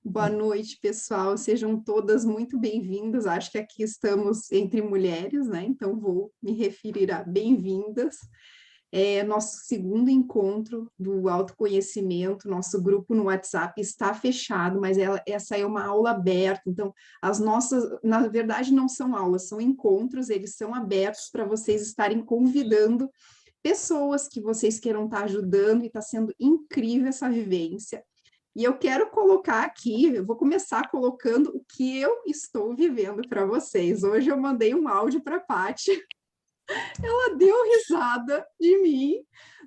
Boa noite, pessoal. Sejam todas muito bem-vindas. Acho que aqui estamos entre mulheres, né? Então vou me referir a bem-vindas. É nosso segundo encontro do autoconhecimento. Nosso grupo no WhatsApp está fechado, mas essa é uma aula aberta. Então, as nossas, na verdade, não são aulas, são encontros, eles são abertos para vocês estarem convidando pessoas que vocês queiram estar ajudando, e está sendo incrível essa vivência. E eu quero colocar aqui, eu vou começar colocando o que eu estou vivendo para vocês. Hoje eu mandei um áudio para a Paty, ela deu risada de mim,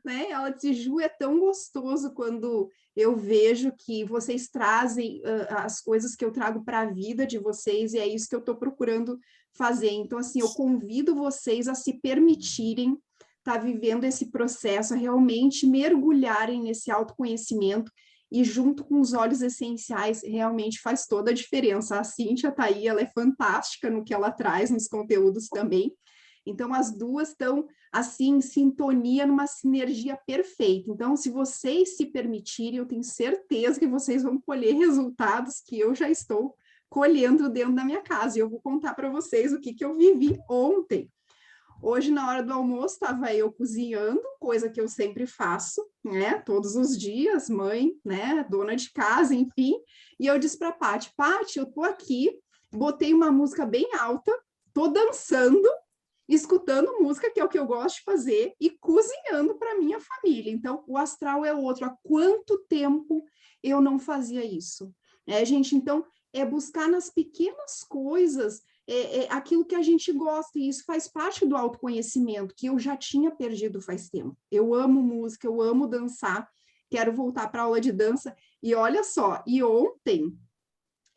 né? Ela disse, Ju, é tão gostoso quando eu vejo que vocês trazem as coisas que eu trago para a vida de vocês, e é isso que eu estou procurando fazer. Então, assim, eu convido vocês a se permitirem estar vivendo esse processo, a realmente mergulharem nesse autoconhecimento, e junto com os óleos essenciais, realmente faz toda a diferença. A Cíntia está aí, ela é fantástica no que ela traz, nos conteúdos também. Então, as duas estão, assim, em sintonia, numa sinergia perfeita. Então, se vocês se permitirem, eu tenho certeza que vocês vão colher resultados que eu já estou colhendo dentro da minha casa. E eu vou contar para vocês o que eu vivi ontem. Hoje, na hora do almoço, estava eu cozinhando, coisa que eu sempre faço, né? Todos os dias, mãe, né? Dona de casa, enfim. E eu disse para a Paty, Paty, eu tô aqui, botei uma música bem alta, tô dançando, escutando música, que é o que eu gosto de fazer, e cozinhando para minha família. Então, o astral é outro. Há quanto tempo eu não fazia isso? Gente, então, é buscar nas pequenas coisas aquilo que a gente gosta, e isso faz parte do autoconhecimento, que eu já tinha perdido faz tempo. Eu amo música, eu amo dançar, quero voltar para a aula de dança, e olha só, e ontem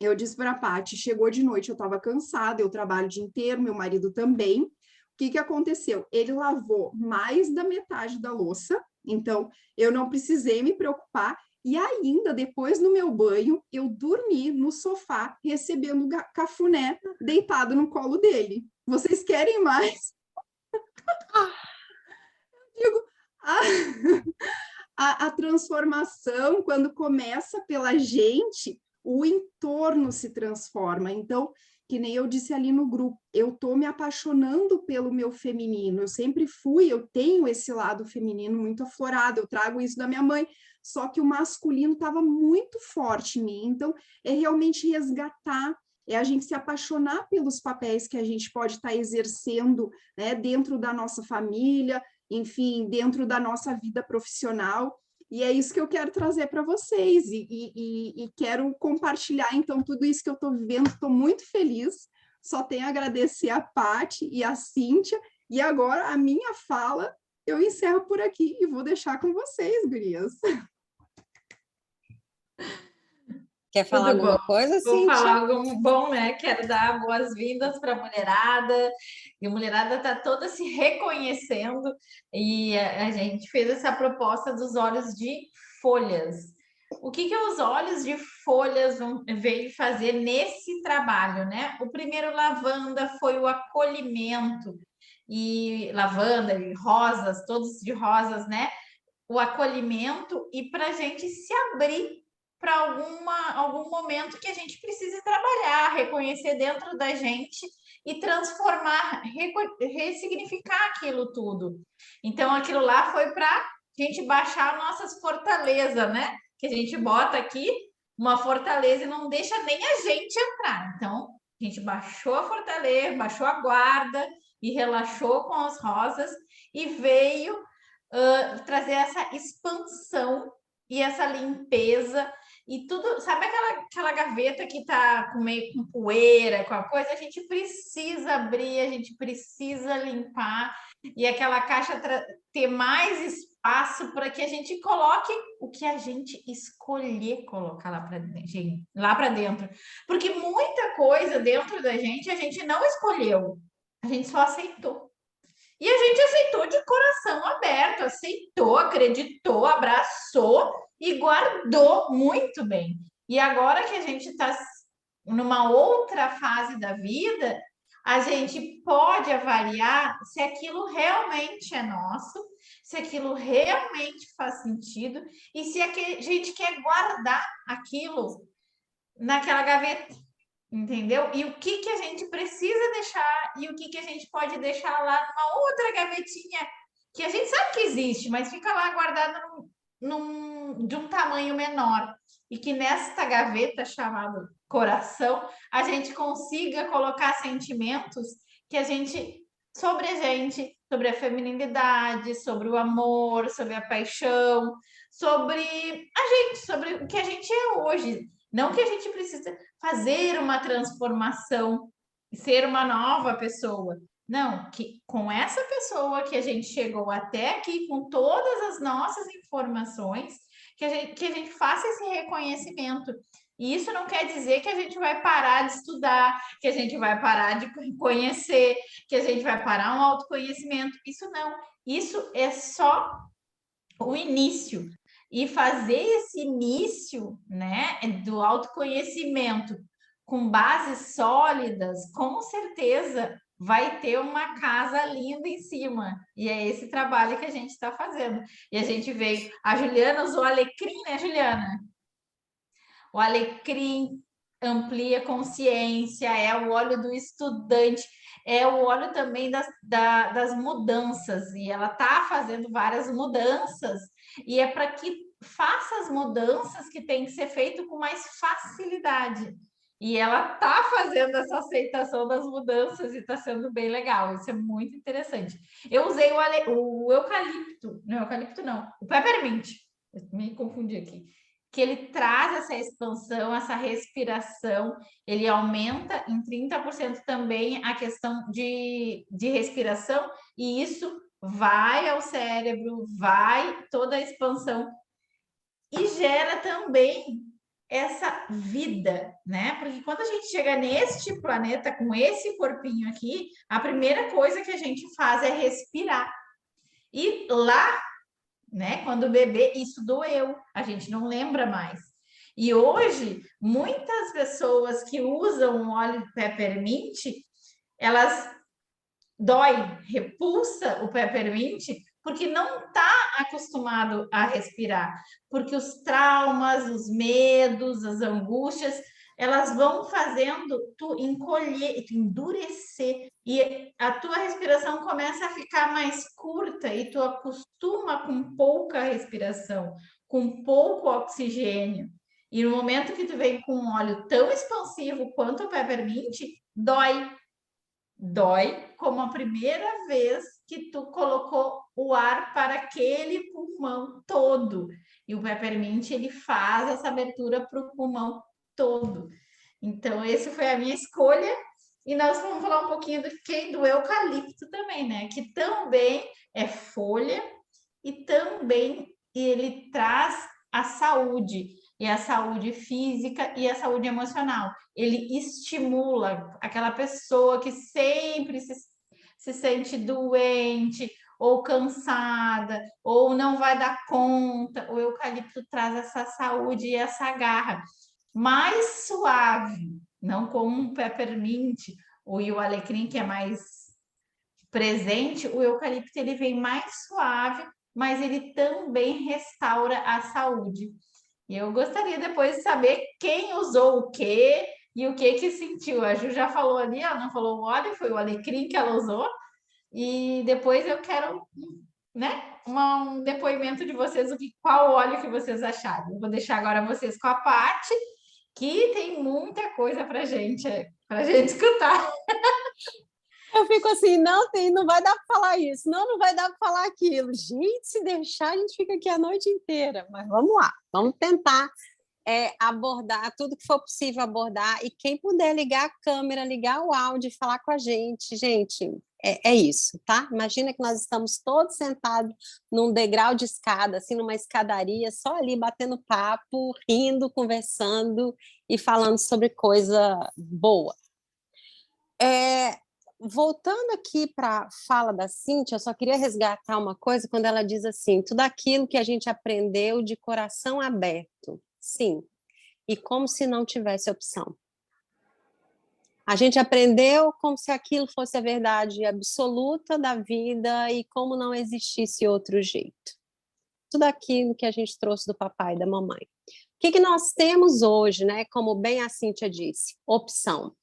eu disse para a Paty, chegou de noite, eu estava cansada, eu trabalho o dia inteiro, meu marido também. O que aconteceu? Ele lavou mais da metade da louça, então eu não precisei me preocupar, e ainda depois no meu banho, eu dormi no sofá, recebendo cafuné, deitado no colo dele. Vocês querem mais? Digo, a, a transformação, quando começa pela gente, o entorno se transforma. Então, que nem eu disse ali no grupo, eu estou me apaixonando pelo meu feminino. Eu sempre fui, eu tenho esse lado feminino muito aflorado, eu trago isso da minha mãe, só que o masculino estava muito forte em mim. Então, é realmente resgatar, é a gente se apaixonar pelos papéis que a gente pode estar exercendo, né, dentro da nossa família, enfim, dentro da nossa vida profissional. E é isso que eu quero trazer para vocês, e quero compartilhar, então, tudo isso que eu estou vivendo, estou muito feliz, só tenho a agradecer a Paty e a Cíntia, e agora a minha fala eu encerro por aqui e vou deixar com vocês, gurias. Quer falar Tudo bom. alguma coisa, Vou Cíntia? falar algo bom, né? Quero dar boas-vindas para a mulherada. E a mulherada está toda se reconhecendo. E a gente fez essa proposta dos olhos de folhas. O que os olhos de folhas veio fazer nesse trabalho, né? O primeiro lavanda foi o acolhimento. E lavanda e rosas, todos de rosas, né? O acolhimento e para a gente se abrir para algum momento que a gente precise trabalhar, reconhecer dentro da gente e transformar, ressignificar aquilo tudo. Então, aquilo lá foi para a gente baixar nossas fortalezas, né? Que a gente bota aqui uma fortaleza e não deixa nem a gente entrar. Então, a gente baixou a fortaleza, baixou a guarda e relaxou com as rosas e veio trazer essa expansão e essa limpeza e tudo, sabe aquela gaveta que tá com meio com poeira, com a coisa, a gente precisa abrir, a gente precisa limpar e aquela caixa ter mais espaço para que a gente coloque o que a gente escolher colocar lá para dentro. Porque muita coisa dentro da gente a gente não escolheu, a gente só aceitou. E a gente aceitou de coração aberto, aceitou, acreditou, abraçou e guardou muito bem. E agora que a gente está numa outra fase da vida, a gente pode avaliar se aquilo realmente é nosso, se aquilo realmente faz sentido e se a gente quer guardar aquilo naquela gaveta, entendeu? E o que a gente precisa deixar e o que a gente pode deixar lá numa outra gavetinha que a gente sabe que existe, mas fica lá guardado de um tamanho menor. E que nesta gaveta chamada coração, a gente consiga colocar sentimentos que sobre a gente, sobre a feminilidade, sobre o amor, sobre a paixão, sobre a gente, sobre o que a gente é hoje. Não que a gente precisa fazer uma transformação e ser uma nova pessoa. Não, que com essa pessoa que a gente chegou até aqui, com todas as nossas informações, que a gente faça esse reconhecimento. E isso não quer dizer que a gente vai parar de estudar, que a gente vai parar de conhecer, que a gente vai parar um autoconhecimento. Isso não. Isso é só o início. E fazer esse início, né, do autoconhecimento com bases sólidas, com certeza vai ter uma casa linda em cima. E é esse trabalho que a gente está fazendo. E a gente veio. A Juliana usou alecrim, né, Juliana? O alecrim amplia consciência, é o óleo do estudante, é o óleo também das mudanças. E ela está fazendo várias mudanças. E é para que faça as mudanças que tem que ser feito com mais facilidade. E ela está fazendo essa aceitação das mudanças e está sendo bem legal. Isso é muito interessante. Eu usei o eucalipto, não, eucalipto não, o peppermint. Eu me confundi aqui. Que ele traz essa expansão, essa respiração, ele aumenta em 30% também a questão de respiração, e isso vai ao cérebro, vai toda a expansão e gera também essa vida, né? Porque quando a gente chega neste planeta com esse corpinho aqui, a primeira coisa que a gente faz é respirar. E lá, né, quando o bebê, isso doeu, a gente não lembra mais. E hoje, muitas pessoas que usam óleo de peppermint, elas dói, repulsa o peppermint, porque não está acostumado a respirar, porque os traumas, os medos, as angústias, elas vão fazendo tu encolher, tu endurecer, e a tua respiração começa a ficar mais curta e tu acostuma com pouca respiração, com pouco oxigênio. E no momento que tu vem com um óleo tão expansivo quanto o peppermint, dói, dói como a primeira vez que tu colocou o ar para aquele pulmão todo. E o peppermint, ele faz essa abertura para o pulmão todo. Então, essa foi a minha escolha. E nós vamos falar um pouquinho do eucalipto também, né? Que também é folha e também ele traz a saúde, e a saúde física e a saúde emocional. Ele estimula aquela pessoa que sempre se sente doente ou cansada ou não vai dar conta. O eucalipto traz essa saúde e essa garra mais suave, não como um peppermint ou o alecrim que é mais presente. O eucalipto ele vem mais suave, mas ele também restaura a saúde. E eu gostaria depois de saber quem usou o quê e o que sentiu. A Ju já falou ali, ela não falou o óleo, foi o alecrim que ela usou. E depois eu quero, né, um depoimento de vocês, qual óleo que vocês acharam. Eu vou deixar agora vocês com a parte, que tem muita coisa para gente escutar. Eu fico assim, não vai dar para falar isso, não vai dar para falar aquilo. Gente, se deixar, a gente fica aqui a noite inteira. Mas vamos lá, vamos tentar abordar tudo que for possível abordar. E quem puder ligar a câmera, ligar o áudio e falar com a gente, é isso, tá? Imagina que nós estamos todos sentados num degrau de escada, assim, numa escadaria, só ali batendo papo, rindo, conversando e falando sobre coisa boa. Voltando aqui para a fala da Cíntia, eu só queria resgatar uma coisa quando ela diz assim, tudo aquilo que a gente aprendeu de coração aberto, sim, e como se não tivesse opção. A gente aprendeu como se aquilo fosse a verdade absoluta da vida e como não existisse outro jeito. tudo aquilo que a gente trouxe do papai e da mamãe. O que nós temos hoje, né? Como bem a Cíntia disse, opção.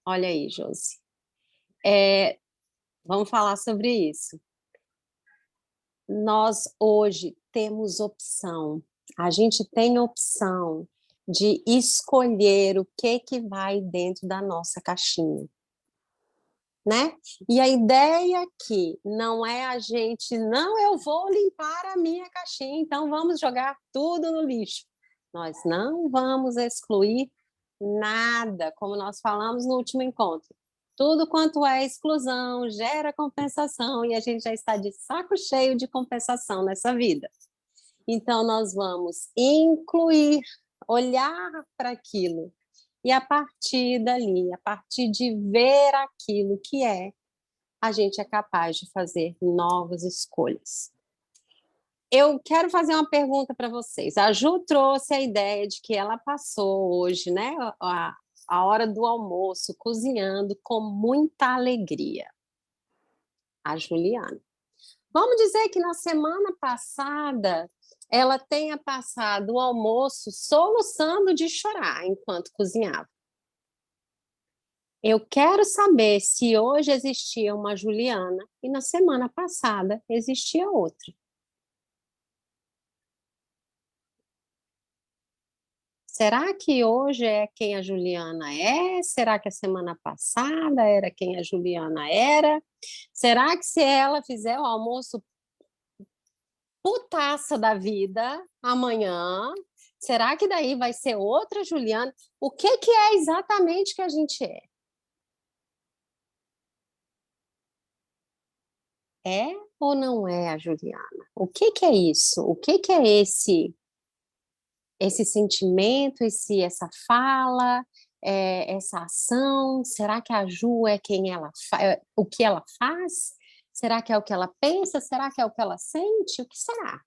Olha aí, Josi. Vamos falar sobre isso. Nós hoje temos opção. A gente tem opção de escolher o que vai dentro da nossa caixinha, né? E a ideia aqui não é a gente, não, eu vou limpar a minha caixinha, então vamos jogar tudo no lixo. Nós não vamos excluir nada, como nós falamos no último encontro. Tudo quanto é exclusão gera compensação e a gente já está de saco cheio de compensação nessa vida. Então, nós vamos incluir, olhar para aquilo e a partir dali, a partir de ver aquilo que é, a gente é capaz de fazer novas escolhas. Eu quero fazer uma pergunta para vocês. A Ju trouxe a ideia de que ela passou hoje, né, a hora do almoço cozinhando com muita alegria. A Juliana. Vamos dizer que na semana passada ela tenha passado o almoço soluçando de chorar enquanto cozinhava. Eu quero saber se hoje existia uma Juliana e na semana passada existia outra. Será que hoje é quem a Juliana é? Será que a semana passada era quem a Juliana era? Será que se ela fizer o almoço putaça da vida amanhã, será que daí vai ser outra Juliana? O que é exatamente que a gente é? É ou não é a Juliana? O que é isso? O que é esse sentimento, essa fala, essa ação? Será que a Ju é quem ela o que ela faz? Será que é o que ela pensa? Será que é o que ela sente? O que será?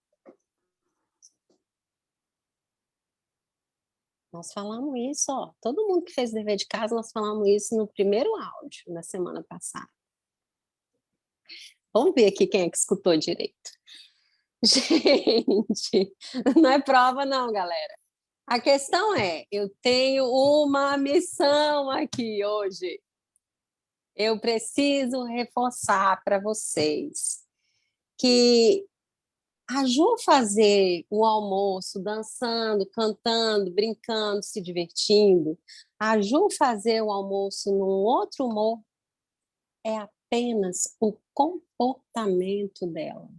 Nós falamos isso, ó. Todo mundo que fez dever de casa, nós falamos isso no primeiro áudio da semana passada. Vamos ver aqui quem é que escutou direito. Gente, não é prova não, galera. A questão é, eu tenho uma missão aqui hoje. Eu preciso reforçar para vocês que a Ju fazer o almoço dançando, cantando, brincando, se divertindo, a Ju fazer o almoço num outro humor é apenas o comportamento dela.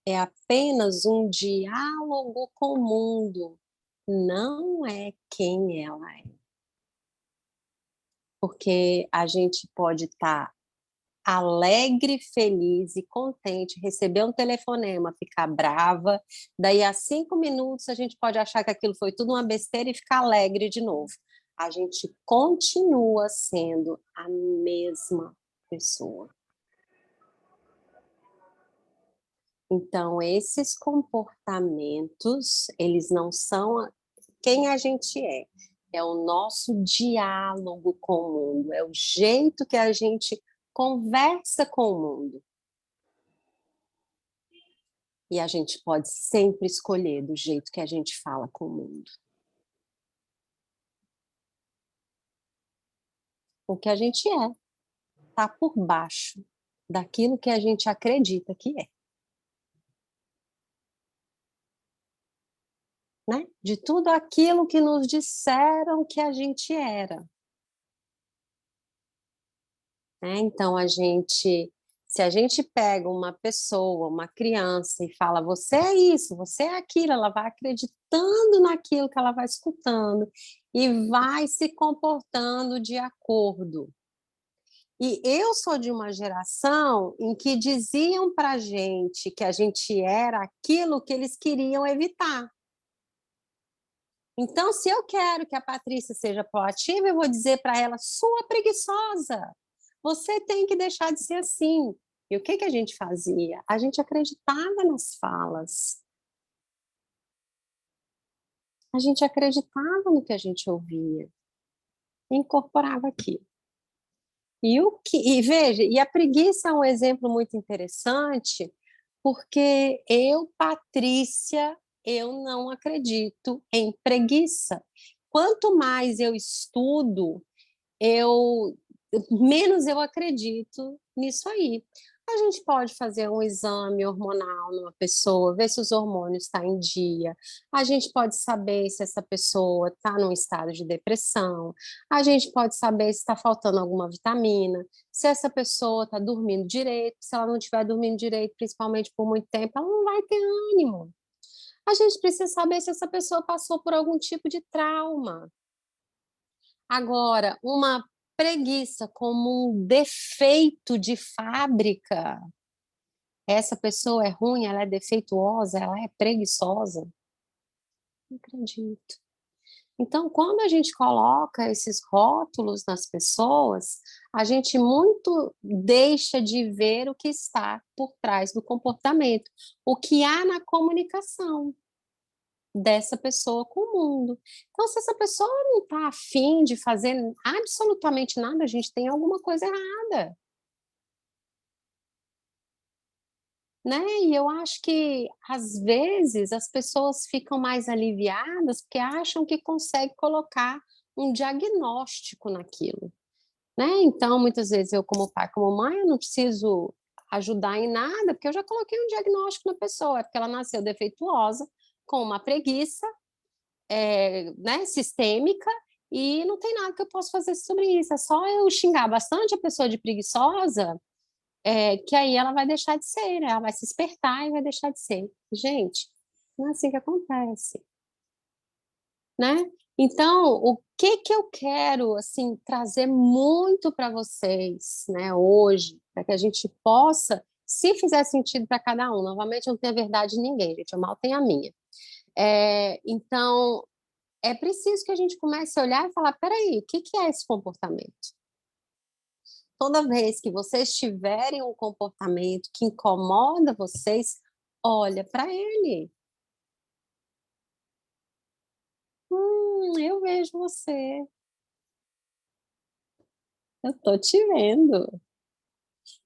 É apenas um diálogo com o mundo, não é quem ela é. Porque a gente pode estar alegre, feliz e contente, receber um telefonema, ficar brava, daí a 5 minutos a gente pode achar que aquilo foi tudo uma besteira e ficar alegre de novo. A gente continua sendo a mesma pessoa. Então, esses comportamentos, eles não são quem a gente é. É o nosso diálogo com o mundo, é o jeito que a gente conversa com o mundo. E a gente pode sempre escolher do jeito que a gente fala com o mundo. O que a gente é está por baixo daquilo que a gente acredita que é. Né? De tudo aquilo que nos disseram que a gente era. Então, se a gente pega uma pessoa, uma criança e fala, você é isso, você é aquilo, ela vai acreditando naquilo que ela vai escutando e vai se comportando de acordo. E eu sou de uma geração em que diziam para a gente que a gente era aquilo que eles queriam evitar. Então, se eu quero que a Patrícia seja proativa, eu vou dizer para ela, sua preguiçosa, você tem que deixar de ser assim. E o que a gente fazia? A gente acreditava nas falas. A gente acreditava no que a gente ouvia. E incorporava aquilo. E veja, e a preguiça é um exemplo muito interessante, porque eu, Patrícia, eu não acredito em preguiça. Quanto mais eu estudo, eu menos eu acredito nisso aí. A gente pode fazer um exame hormonal numa pessoa, ver se os hormônios estão em dia. A gente pode saber se essa pessoa está num estado de depressão. A gente pode saber se está faltando alguma vitamina, se essa pessoa está dormindo direito. Se ela não estiver dormindo direito, principalmente por muito tempo, ela não vai ter ânimo. A gente precisa saber se essa pessoa passou por algum tipo de trauma. Agora, uma preguiça como um defeito de fábrica, essa pessoa é ruim, ela é defeituosa, ela é preguiçosa? Não acredito. Então, quando a gente coloca esses rótulos nas pessoas, a gente muito deixa de ver o que está por trás do comportamento, o que há na comunicação dessa pessoa com o mundo. Então, se essa pessoa não está afim de fazer absolutamente nada, a gente tem alguma coisa errada. Né? E eu acho que, às vezes, as pessoas ficam mais aliviadas porque acham que consegue colocar um diagnóstico naquilo. Né? Então, muitas vezes, eu, como pai, como mãe, eu não preciso ajudar em nada, porque eu já coloquei um diagnóstico na pessoa, é porque ela nasceu defeituosa, com uma preguiça, né, sistêmica, e não tem nada que eu possa fazer sobre isso. É só eu xingar bastante a pessoa de preguiçosa, que aí ela vai deixar de ser, né? Ela vai se espertar e vai deixar de ser. Gente, não é assim que acontece, né? Então, o que que eu quero, assim, trazer muito para vocês, né, hoje, para que a gente possa, se fizer sentido para cada um, novamente, eu não tenho a verdade de ninguém, gente, eu mal tenho a minha. Então, é preciso que a gente comece a olhar e falar, peraí, o que que é esse comportamento? Toda vez que vocês tiverem um comportamento que incomoda vocês, olha para ele. Eu vejo você. Eu tô te vendo.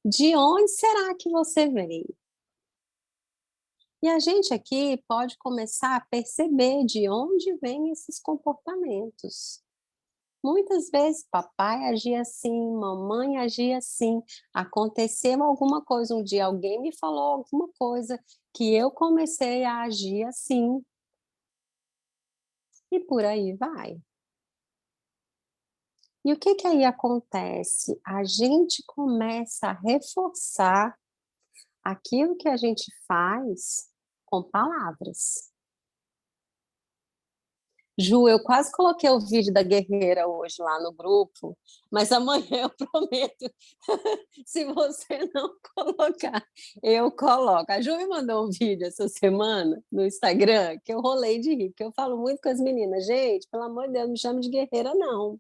De onde será que você vem? E a gente aqui pode começar a perceber de onde vêm esses comportamentos. Muitas vezes papai agia assim, mamãe agia assim, aconteceu alguma coisa, um dia alguém me falou alguma coisa que eu comecei a agir assim, e por aí vai. E o que que aí acontece? A gente começa a reforçar aquilo que a gente faz com palavras. Ju, eu quase coloquei o vídeo da guerreira hoje lá no grupo, mas amanhã eu prometo, se você não colocar, eu coloco. A Ju me mandou um vídeo essa semana no Instagram que eu rolei de rir, porque eu falo muito com as meninas, gente, pelo amor de Deus, não me chame de guerreira, não.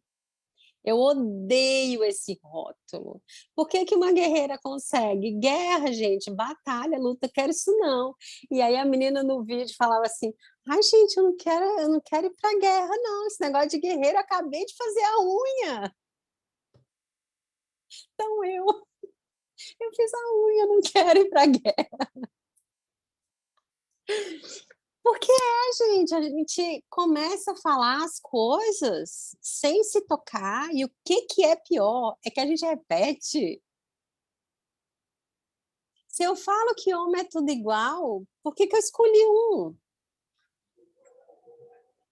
Eu odeio esse rótulo. Por que que uma guerreira consegue? Guerra, gente, batalha, luta, quero isso não. E aí a menina no vídeo falava assim: ai, gente, eu não quero ir para guerra, não. Esse negócio de guerreiro, eu acabei de fazer a unha. Então eu fiz a unha, eu não quero ir para guerra. Porque gente, a gente começa a falar as coisas sem se tocar, e o que que é pior é que a gente repete. Se eu falo que homem é tudo igual, por que que eu escolhi um?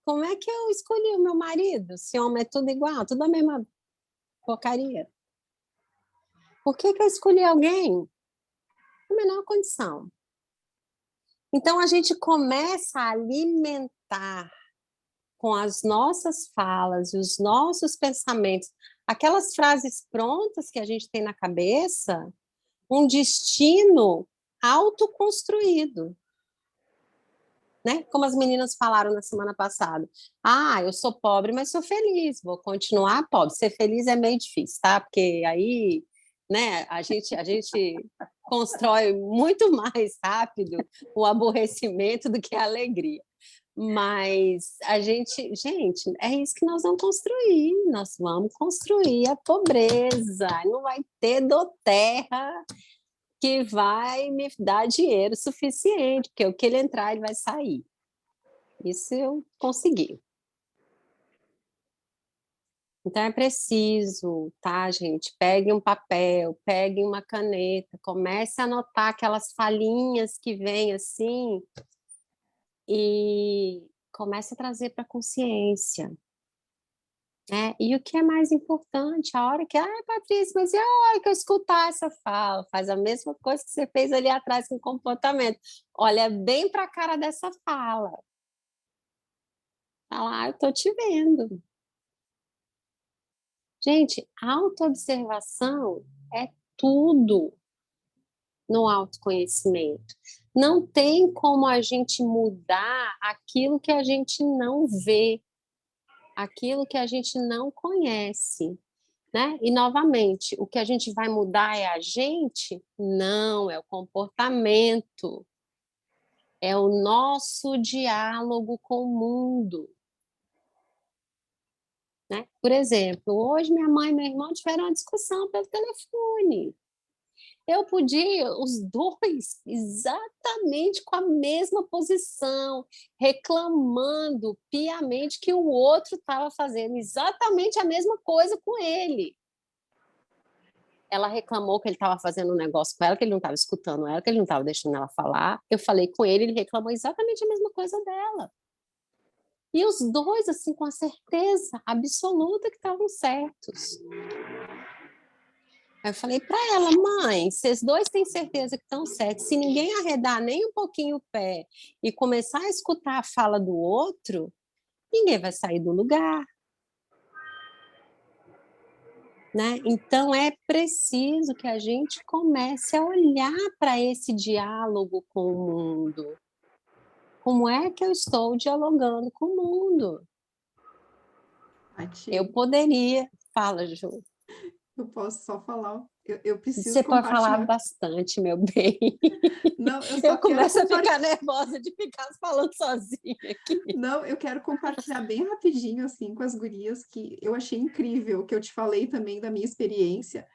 Como é que eu escolhi o meu marido, se homem é tudo igual, tudo a mesma porcaria? Por que que eu escolhi alguém? A menor condição. Então a gente começa a alimentar com as nossas falas e os nossos pensamentos, aquelas frases prontas que a gente tem na cabeça, um destino autoconstruído. Né? Como as meninas falaram na semana passada. Ah, eu sou pobre, mas sou feliz, vou continuar pobre. Ser feliz é meio difícil, tá? Porque aí, né, a gente constrói muito mais rápido o aborrecimento do que a alegria. Mas gente, é isso que nós vamos construir. Nós vamos construir a pobreza. Não vai ter doterra que vai me dar dinheiro suficiente, porque o que ele entrar, ele vai sair. Isso eu consegui. Então é preciso, tá, gente? Pegue um papel, pegue uma caneta, comece a anotar aquelas falhinhas que vêm assim e comece a trazer para a consciência, né? E o que é mais importante, a hora que, Patrícia, mas e a hora que eu escutar essa fala? Faz a mesma coisa que você fez ali atrás com o comportamento. Olha bem para a cara dessa fala. Fala, eu tô te vendo. Gente, autoobservação é tudo no autoconhecimento. Não tem como a gente mudar aquilo que a gente não vê, aquilo que a gente não conhece, né? E, novamente, o que a gente vai mudar é a gente? Não, é o comportamento, é o nosso diálogo com o mundo. Né? Por exemplo, hoje minha mãe e meu irmão tiveram uma discussão pelo telefone. Eu podia, os dois, exatamente com a mesma posição, reclamando piamente que o outro estava fazendo exatamente a mesma coisa com ele. Ela reclamou que ele estava fazendo um negócio com ela, que ele não estava escutando ela, que ele não estava deixando ela falar. Eu falei com ele, ele reclamou exatamente a mesma coisa dela. E os dois, assim, com a certeza absoluta que estavam certos. Aí eu falei para ela, mãe, vocês dois têm certeza que estão certos. Se ninguém arredar nem um pouquinho o pé e começar a escutar a fala do outro, ninguém vai sair do lugar. Né? Então é preciso que a gente comece a olhar para esse diálogo com o mundo. Como é que eu estou dialogando com o mundo? Eu poderia... Fala, Ju. Eu posso só falar, eu preciso Você pode falar compartilhar. bastante, meu bem. Não, eu só Eu começo a quero ficar nervosa de ficar falando sozinha aqui. Não, eu quero compartilhar bem rapidinho, assim, com as gurias, que eu achei incrível, que eu te falei também da minha experiência.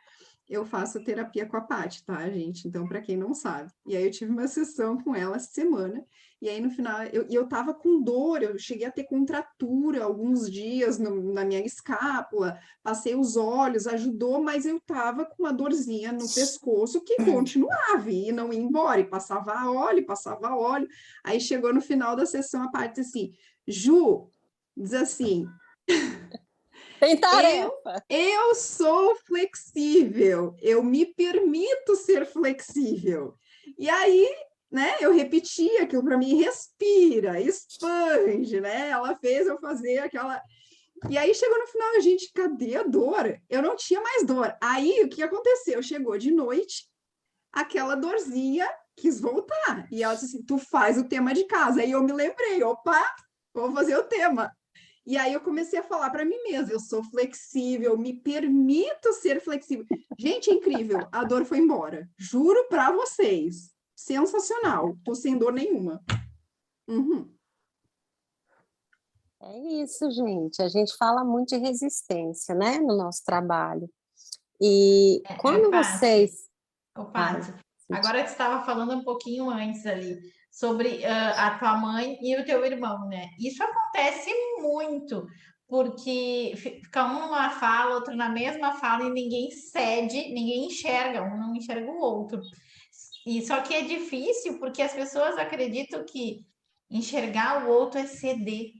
Eu faço terapia com a Paty, tá, gente? Então, para quem não sabe. E aí eu tive uma sessão com ela essa semana, e aí no final eu tava com dor, eu cheguei a ter contratura alguns dias na minha escápula, passei os olhos, ajudou, mas eu tava com uma dorzinha no pescoço que continuava e não ia embora, e passava óleo. Aí chegou no final da sessão, a Paty disse assim, Ju, diz assim, Tem tarefa. eu sou flexível, eu me permito ser flexível. E aí, né, eu repeti aquilo para mim, respira, expande, né? Ela fez eu fazer aquela. E aí chegou no final, a gente, cadê a dor? Eu não tinha mais dor. Aí o que aconteceu? Chegou de noite, aquela dorzinha quis voltar. E ela disse assim: tu faz o tema de casa. Aí eu me lembrei, opa, vou fazer o tema. E aí eu comecei a falar para mim mesma, eu sou flexível, me permito ser flexível. Gente, é incrível, a dor foi embora. Juro para vocês. Sensacional. Tô sem dor nenhuma. Uhum. É isso, gente. A gente fala muito de resistência, né, no nosso trabalho. E quando Paty, vocês... Fala, Paty, Cintia. agora que você estava falando um pouquinho antes ali sobre a tua mãe e o teu irmão, né? Isso acontece muito, porque fica um numa fala, outro na mesma fala e ninguém cede, ninguém enxerga, um não enxerga o outro. E só que é difícil porque as pessoas acreditam que enxergar o outro é ceder.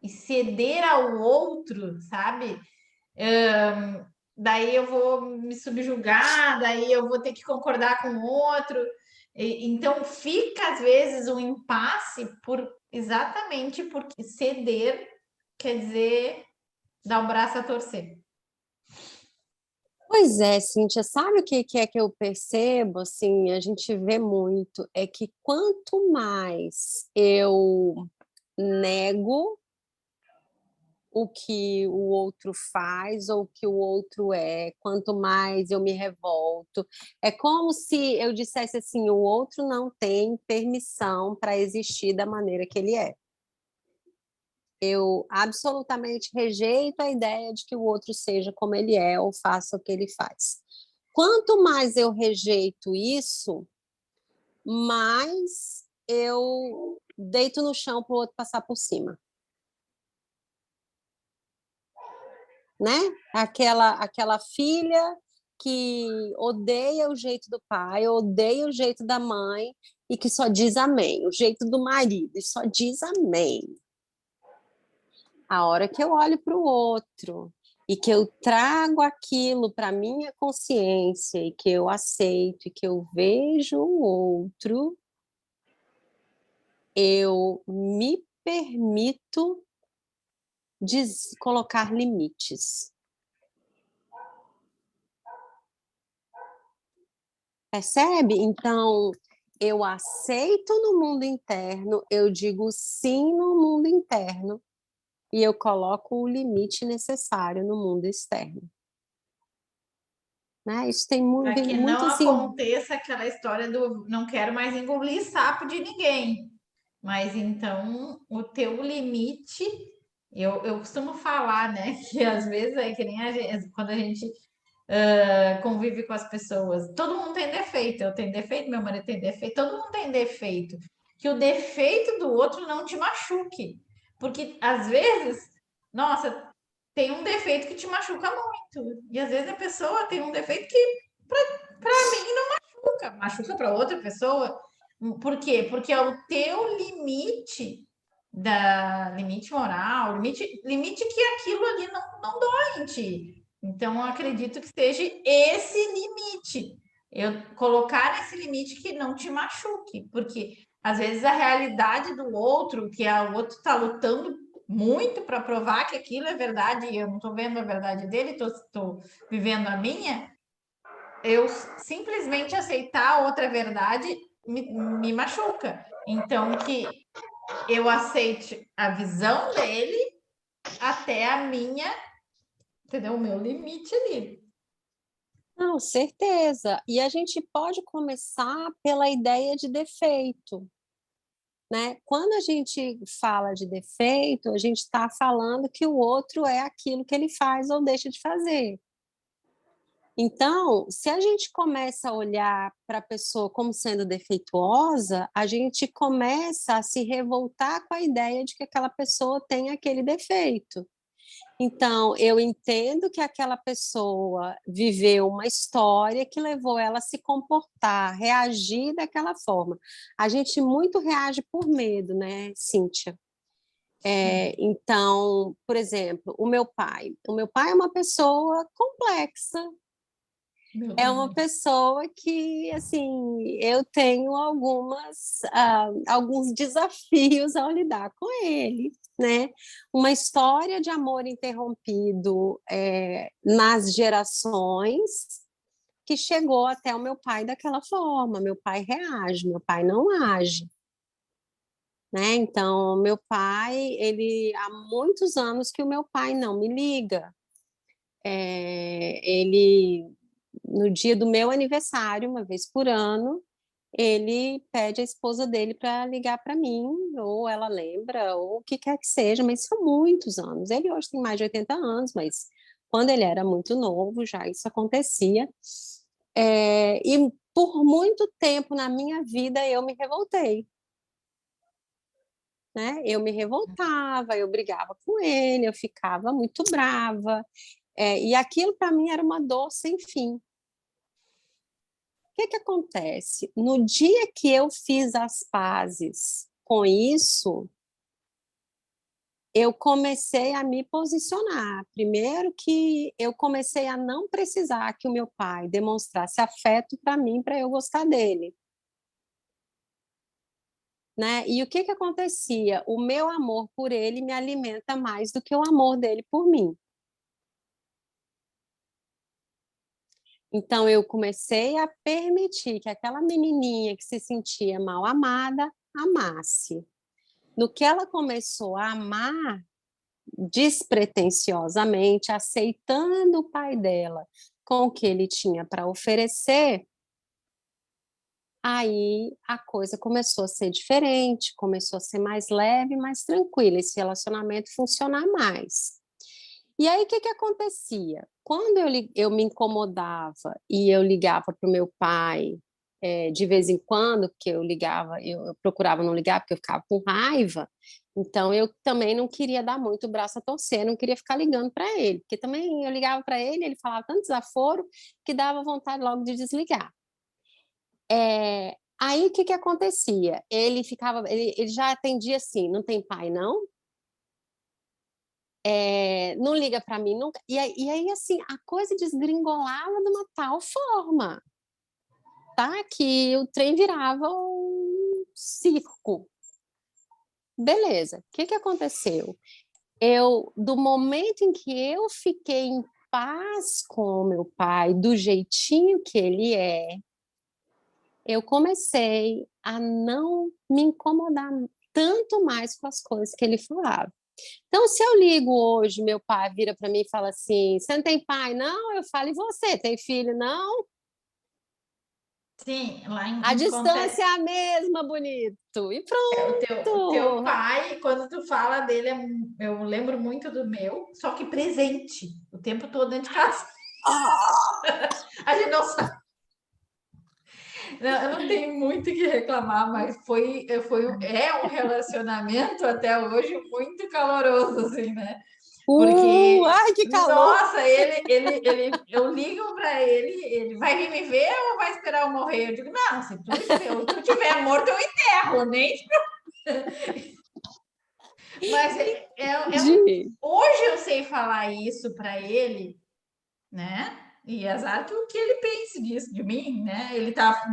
E ceder ao outro, sabe? Daí eu vou me subjugar, daí eu vou ter que concordar com o outro. Então fica às vezes um impasse por exatamente porque ceder quer dizer dar o braço a torcer. Pois é, Cíntia, sabe o que é que eu percebo? Assim, a gente vê muito, é que quanto mais eu nego, o que o outro faz ou o que o outro é, quanto mais eu me revolto. É como se eu dissesse assim: o outro não tem permissão para existir da maneira que ele é. Eu absolutamente rejeito a ideia de que o outro seja como ele é ou faça o que ele faz. Quanto mais eu rejeito isso, mais eu deito no chão para o outro passar por cima, né? Aquela filha que odeia o jeito do pai, odeia o jeito da mãe e que só diz amém, o jeito do marido e só diz amém. A hora que eu olho para o outro e que eu trago aquilo para minha consciência e que eu aceito e que eu vejo o outro, eu me permito colocar limites. Percebe? Então, eu aceito no mundo interno, eu digo sim no mundo interno e eu coloco o limite necessário no mundo externo. Né? Isso tem Para que muito não assim. aconteça aquela história do não quero mais engolir sapo de ninguém. Mas então o teu limite, eu costumo falar, né? Que às vezes é que nem quando a gente convive com as pessoas, todo mundo tem defeito. Eu tenho defeito, meu marido tem defeito, todo mundo tem defeito. Que o defeito do outro não te machuque. Porque às vezes, nossa, tem um defeito que te machuca muito. E às vezes a pessoa tem um defeito que para mim não machuca, machuca para outra pessoa. Por quê? Porque é o teu limite limite moral, limite que aquilo ali não dói em ti. Então, eu acredito que seja esse limite. Eu colocar esse limite que não te machuque, porque às vezes a realidade do outro, que o outro está lutando muito para provar que aquilo é verdade, e eu não estou vendo a verdade dele, estou vivendo a minha, eu simplesmente aceitar outra verdade me machuca. Então, que eu aceite a visão dele até a minha, entendeu? O meu limite ali. Não, certeza. E a gente pode começar pela ideia de defeito, né? Quando a gente fala de defeito, a gente está falando que o outro é aquilo que ele faz ou deixa de fazer. Então, se a gente começa a olhar para a pessoa como sendo defeituosa, a gente começa a se revoltar com a ideia de que aquela pessoa tem aquele defeito. Então, eu entendo que aquela pessoa viveu uma história que levou ela a se comportar, reagir daquela forma. A gente muito reage por medo, né, Cíntia? Então, por exemplo, o meu pai. O meu pai é uma pessoa complexa, é uma pessoa que, assim, eu tenho alguns desafios ao lidar com ele, né? Uma história de amor interrompido nas gerações que chegou até o meu pai daquela forma. Meu pai reage, meu pai não age, né? Então, meu pai, ele há muitos anos que o meu pai não me liga. Ele no dia do meu aniversário, uma vez por ano, ele pede a esposa dele para ligar para mim, ou ela lembra, ou o que quer que seja, mas são muitos anos. Ele hoje tem mais de 80 anos, mas quando ele era muito novo, já isso acontecia. E por muito tempo na minha vida eu me revoltei. Né? Eu me revoltava, eu brigava com ele, eu ficava muito brava, e aquilo para mim era uma dor sem fim. O que acontece? No dia que eu fiz as pazes com isso, eu comecei a me posicionar. Primeiro que eu comecei a não precisar que o meu pai demonstrasse afeto para mim, para eu gostar dele. Né? E o que acontecia? O meu amor por ele me alimenta mais do que o amor dele por mim. Então, eu comecei a permitir que aquela menininha que se sentia mal amada, amasse. No que ela começou a amar, despretensiosamente, aceitando o pai dela com o que ele tinha para oferecer, aí a coisa começou a ser diferente, começou a ser mais leve, mais tranquila, esse relacionamento funcionar mais. E aí, o que acontecia? Quando eu me incomodava e eu ligava para o meu pai, de vez em quando, porque eu procurava não ligar porque eu ficava com raiva, então eu também não queria dar muito o braço a torcer, não queria ficar ligando para ele, porque também eu ligava para ele, ele falava tanto desaforo que dava vontade logo de desligar. Aí, o que acontecia? Ele já atendia assim, não tem pai, não? Não liga para mim nunca. E aí, assim, a coisa desgringolava de uma tal forma, tá? Que o trem virava um circo. Beleza, o que aconteceu? Do momento em que eu fiquei em paz com o meu pai, do jeitinho que ele é, eu comecei a não me incomodar tanto mais com as coisas que ele falava. Então, se eu ligo hoje, meu pai vira para mim e fala assim: você não tem pai, não? Eu falo: e você, tem filho, não? Sim, lá A em distância é a mesma, bonito. E o teu pronto. pai, quando tu fala dele, eu lembro muito do meu, só que presente, o tempo todo dentro de casa. Ah! A gente não sabe. Não, eu não tenho muito o que reclamar, mas é um relacionamento até hoje muito caloroso, assim, né? Porque, Ai, que calor! nossa, eu ligo para ele vai vir me ver ou vai esperar eu morrer? Eu digo, não, se tu tiver morto, eu enterro, nem. Mas Gente, hoje eu sei falar isso para ele, né? E azar que o que ele pense disso de mim, né? Ele tá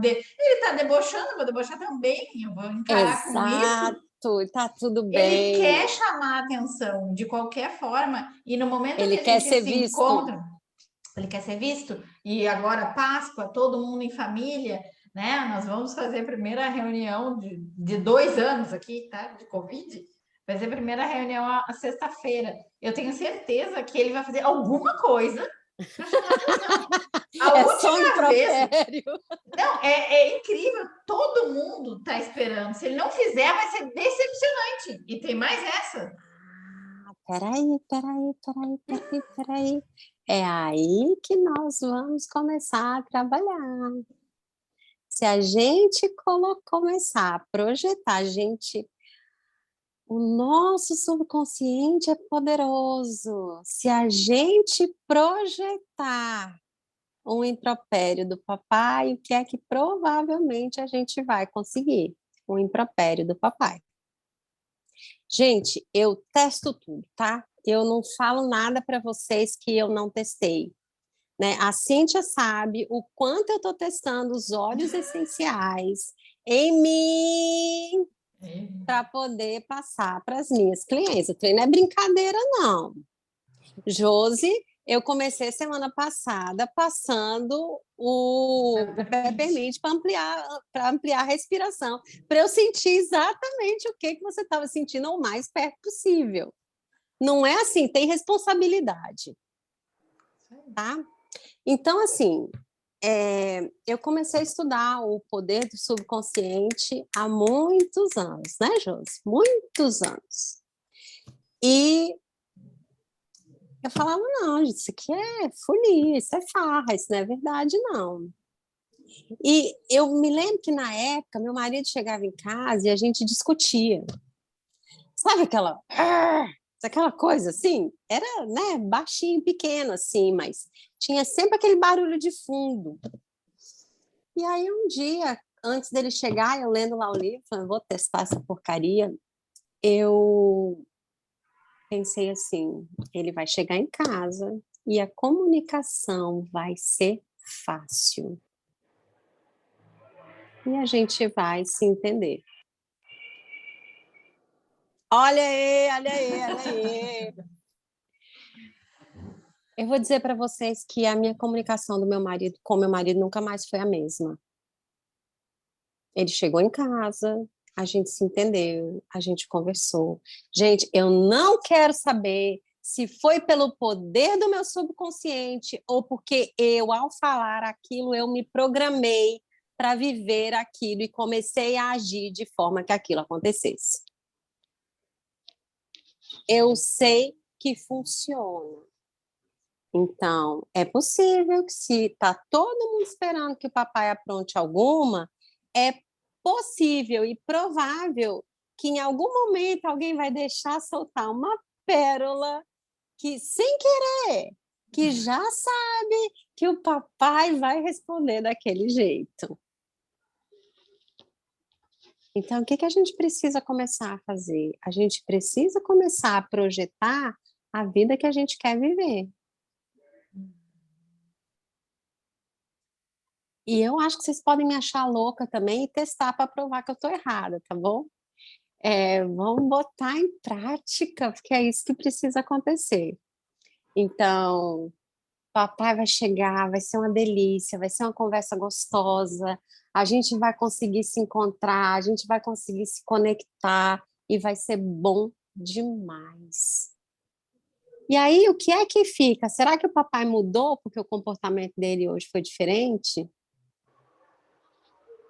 debochando, eu vou debochar também, eu vou encarar com isso. exato, tá tudo Ele quer bem. chamar a atenção de qualquer forma, e no momento que Ele a quer gente ser se visto. encontra, ele quer ser visto, e agora Páscoa, todo mundo em família, né? Nós vamos fazer a primeira reunião de 2 anos aqui, tá? De Covid. Vai ser a primeira reunião a sexta-feira. Eu tenho certeza que ele vai fazer alguma coisa para chamar a atenção. A É só um última vez. impropério. Não, é incrível. Todo mundo está esperando. Se ele não fizer, vai ser decepcionante. E tem mais essa. Peraí. É aí que nós vamos começar a trabalhar. Se a gente começar a projetar, o nosso subconsciente é poderoso. Se a gente projetar um impropério do papai, o que é que provavelmente a gente vai conseguir? Um impropério do papai. Gente, eu testo tudo, tá? Eu não falo nada para vocês que eu não testei, né? A Cíntia sabe o quanto eu estou testando os óleos essenciais em mim para poder passar para as minhas clientes. O treino não é brincadeira, não. Josi, eu comecei semana passada passando o Peppermint para ampliar a respiração, para eu sentir exatamente o que você estava sentindo o mais perto possível. Não é assim, tem responsabilidade, tá? Então, assim, eu comecei a estudar o poder do subconsciente há muitos anos, né, Josi? Muitos anos. E eu falava, não, gente, isso aqui é folia, isso é farra, isso não é verdade, não. E eu me lembro que na época meu marido chegava em casa e a gente discutia. Sabe aquela coisa assim? Era, né, baixinho, pequeno assim, mas tinha sempre aquele barulho de fundo. E aí um dia, antes dele chegar, eu lendo lá o livro, falando, vou testar essa porcaria, eu pensei assim, ele vai chegar em casa e a comunicação vai ser fácil. E a gente vai se entender. Olha aí. Eu vou dizer para vocês que a minha comunicação do meu marido com meu marido nunca mais foi a mesma. Ele chegou em casa, A gente se entendeu, a gente conversou. Gente, eu não quero saber se foi pelo poder do meu subconsciente ou porque eu, ao falar aquilo, eu me programei para viver aquilo e comecei a agir de forma que aquilo acontecesse. Eu sei que funciona. Então, é possível que se está todo mundo esperando que o papai apronte alguma, é possível e provável que em algum momento alguém vai deixar soltar uma pérola que, sem querer, que já sabe que o papai vai responder daquele jeito. Então, o que que a gente precisa começar a fazer? A gente precisa começar a projetar a vida que a gente quer viver. E eu acho que vocês podem me achar louca também e testar para provar que eu estou errada, tá bom? Vamos botar em prática, porque é isso que precisa acontecer. Então, papai vai chegar, vai ser uma delícia, vai ser uma conversa gostosa, a gente vai conseguir se encontrar, a gente vai conseguir se conectar e vai ser bom demais. E aí, o que é que fica? Será que o papai mudou porque o comportamento dele hoje foi diferente?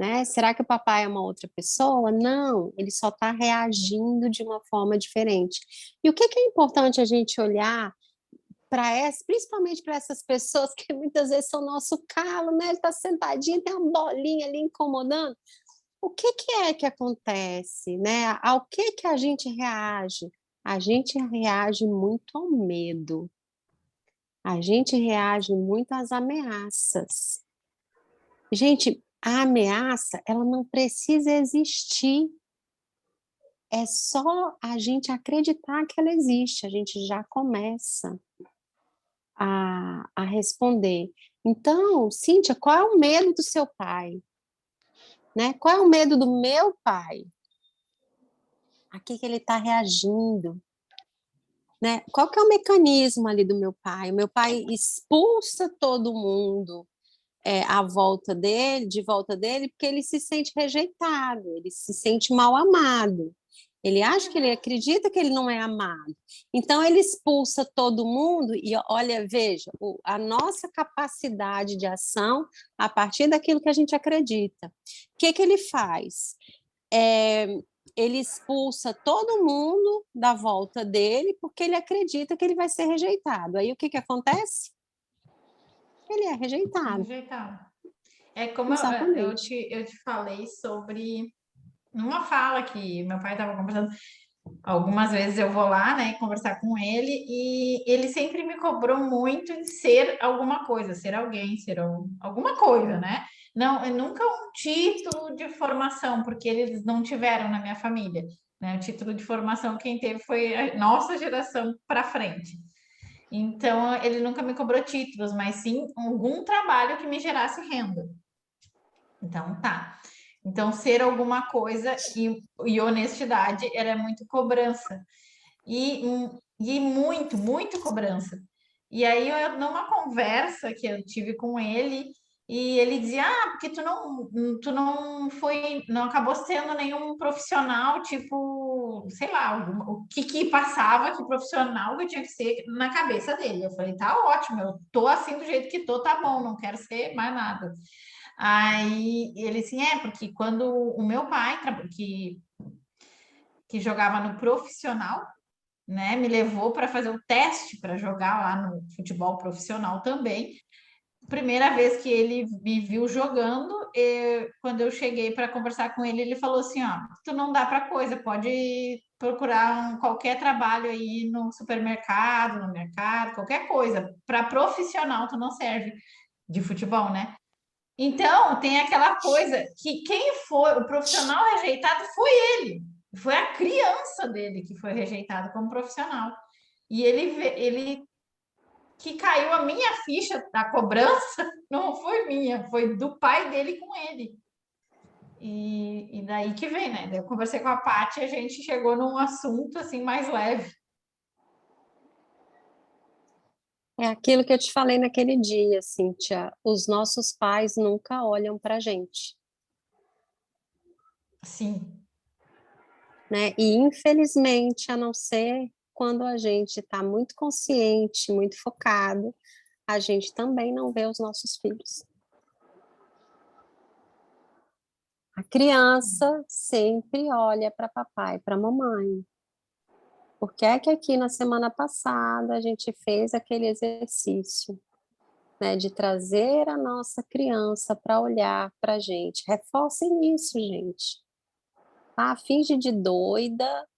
Né? Será que o papai é uma outra pessoa? Não, ele só está reagindo de uma forma diferente. E o que é importante a gente olhar para principalmente para essas pessoas que muitas vezes são nosso calo, né? Ele está sentadinho, tem uma bolinha ali incomodando. O que é que acontece, né? Ao que a gente reage? A gente reage muito ao medo. A gente reage muito às ameaças. Gente, a ameaça, ela não precisa existir. É só a gente acreditar que ela existe. A gente já começa a responder. Então, Cíntia, qual é o medo do seu pai? Né? Qual é o medo do meu pai? A que ele está reagindo? Né? Qual que é o mecanismo ali do meu pai? O meu pai expulsa todo mundo de volta dele, porque ele se sente rejeitado, ele se sente mal amado. Ele acha que ele acredita que ele não é amado. Então ele expulsa todo mundo e olha, veja, a nossa capacidade de ação a partir daquilo que a gente acredita. O que ele faz? Ele expulsa todo mundo da volta dele porque ele acredita que ele vai ser rejeitado. Aí o que acontece? Ele é rejeitado. Rejeitado. É como Exatamente. eu te falei sobre numa fala que meu pai estava conversando. Algumas vezes eu vou lá, né, conversar com ele e ele sempre me cobrou muito em ser alguma coisa, ser alguém, alguma coisa, né? Não, nunca um título de formação, porque eles não tiveram na minha família, né? O título de formação quem teve foi a nossa geração para frente. Então, ele nunca me cobrou títulos, mas sim algum trabalho que me gerasse renda. Então, tá. Então, ser alguma coisa e honestidade era muito cobrança. E muito, muito cobrança. E aí, numa conversa que eu tive com ele, e ele dizia: Ah, porque tu não foi, não acabou sendo nenhum profissional, tipo, sei lá, o que passava, que profissional que eu tinha que ser na cabeça dele. Eu falei: Tá ótimo, eu tô assim do jeito que tô, tá bom, não quero ser mais nada. Aí ele assim, porque quando o meu pai, que jogava no profissional, né, me levou para fazer o teste para jogar lá no futebol profissional também. Primeira vez que ele me viu jogando, quando eu cheguei para conversar com ele, ele falou assim: Ó, tu não dá para coisa, pode procurar qualquer trabalho aí no supermercado, no mercado, qualquer coisa. Para profissional, tu não serve de futebol, né? Então, tem aquela coisa que quem foi o profissional rejeitado foi ele. Foi a criança dele que foi rejeitado como profissional. E ele que caiu a minha ficha da cobrança não foi minha, foi do pai dele com ele. E daí que vem, né? Eu conversei com a Paty e a gente chegou num assunto assim mais leve. É aquilo que eu te falei naquele dia, Cíntia. Os nossos pais nunca olham para a gente. Sim. né? E, infelizmente, a não ser quando a gente está muito consciente, muito focado, a gente também não vê os nossos filhos. A criança sempre olha para papai e para mamãe. Por que é que aqui na semana passada a gente fez aquele exercício, né, de trazer a nossa criança para olhar para a gente? Reforcem isso, gente. Tá? Finge de doida,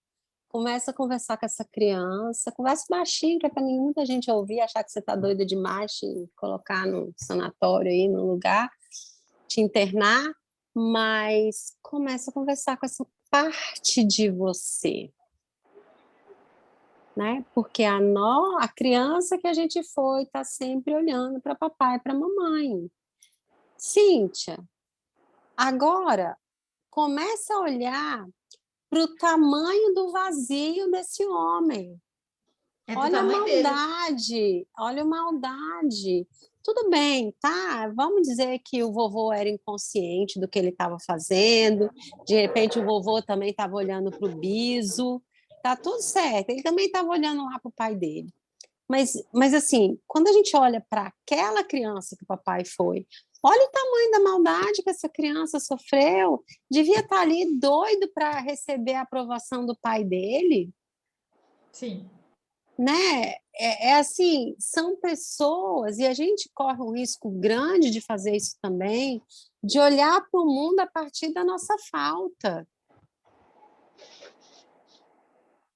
começa a conversar com essa criança, conversa baixinho, que é para muita gente ouvir, achar que você está doida demais, te colocar no sanatório aí, no lugar, te internar, mas começa a conversar com essa parte de você, né? Porque a criança que a gente foi está sempre olhando para papai e para mamãe. Cíntia, agora começa a olhar para o tamanho do vazio desse homem. É do Olha a tamanho dele. maldade, olha a maldade. Tudo bem, tá? Vamos dizer que o vovô era inconsciente do que ele estava fazendo, de repente o vovô também estava olhando para o biso, tá tudo certo, ele também estava olhando lá para o pai dele. Mas assim, quando a gente olha para aquela criança que o papai foi, olha o tamanho da maldade que essa criança sofreu, devia estar ali doido para receber a aprovação do pai dele, Sim. né? É assim, são pessoas, e a gente corre um risco grande de fazer isso também, de olhar para o mundo a partir da nossa falta,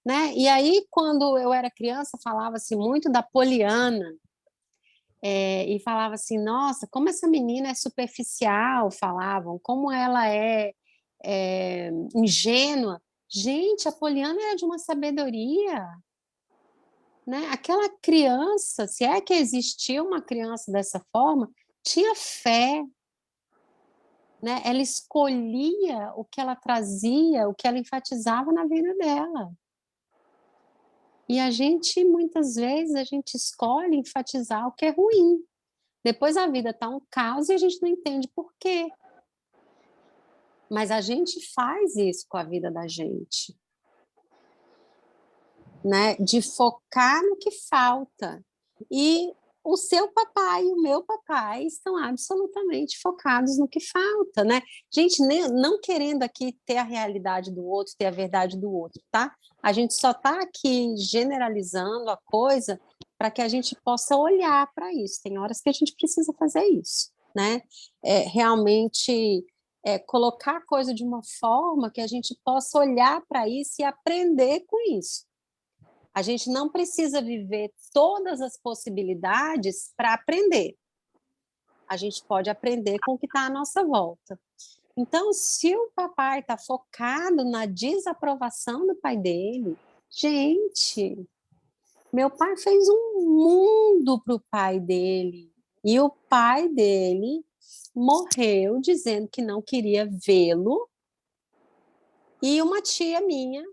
né? E aí, quando eu era criança, falava-se muito da Poliana, e falava assim, nossa, como essa menina é superficial, falavam, como ela é ingênua. Gente, a Poliana era de uma sabedoria, né? Aquela criança, se é que existia uma criança dessa forma, tinha fé, né? Ela escolhia o que ela trazia, o que ela enfatizava na vida dela. E a gente, muitas vezes, a gente escolhe enfatizar o que é ruim. Depois a vida está um caos e a gente não entende por quê. Mas a gente faz isso com a vida da gente, né? De focar no que falta. E o seu papai e o meu papai estão absolutamente focados no que falta, né? Gente, não querendo aqui ter a realidade do outro, ter a verdade do outro, tá? A gente só está aqui generalizando a coisa para que a gente possa olhar para isso. Tem horas que a gente precisa fazer isso, né? Realmente colocar a coisa de uma forma que a gente possa olhar para isso e aprender com isso. A gente não precisa viver todas as possibilidades para aprender. A gente pode aprender com o que está à nossa volta. Então, se o papai está focado na desaprovação do pai dele, gente, meu pai fez um mundo para o pai dele. E o pai dele morreu dizendo que não queria vê-lo. E uma tia minha,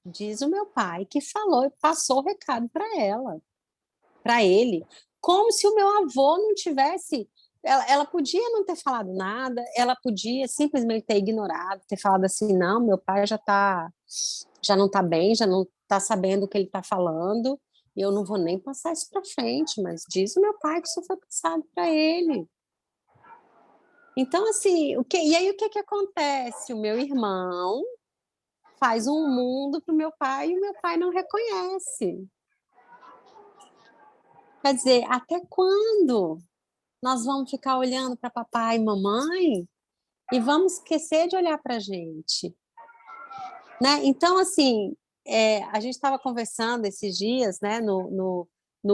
diz o meu pai, que falou e passou o recado para ele, como se o meu avô não tivesse. Ela podia não ter falado nada, ela podia simplesmente ter ignorado, ter falado assim, não, meu pai já não está bem, já não está sabendo o que ele está falando, e eu não vou nem passar isso para frente, mas diz o meu pai que isso foi passado para ele. Então, assim, e aí o que acontece? O meu irmão faz um mundo para o meu pai e o meu pai não reconhece. Quer dizer, até quando nós vamos ficar olhando para papai e mamãe e vamos esquecer de olhar para a gente? Né? Então, assim, a gente estava conversando esses dias, né, no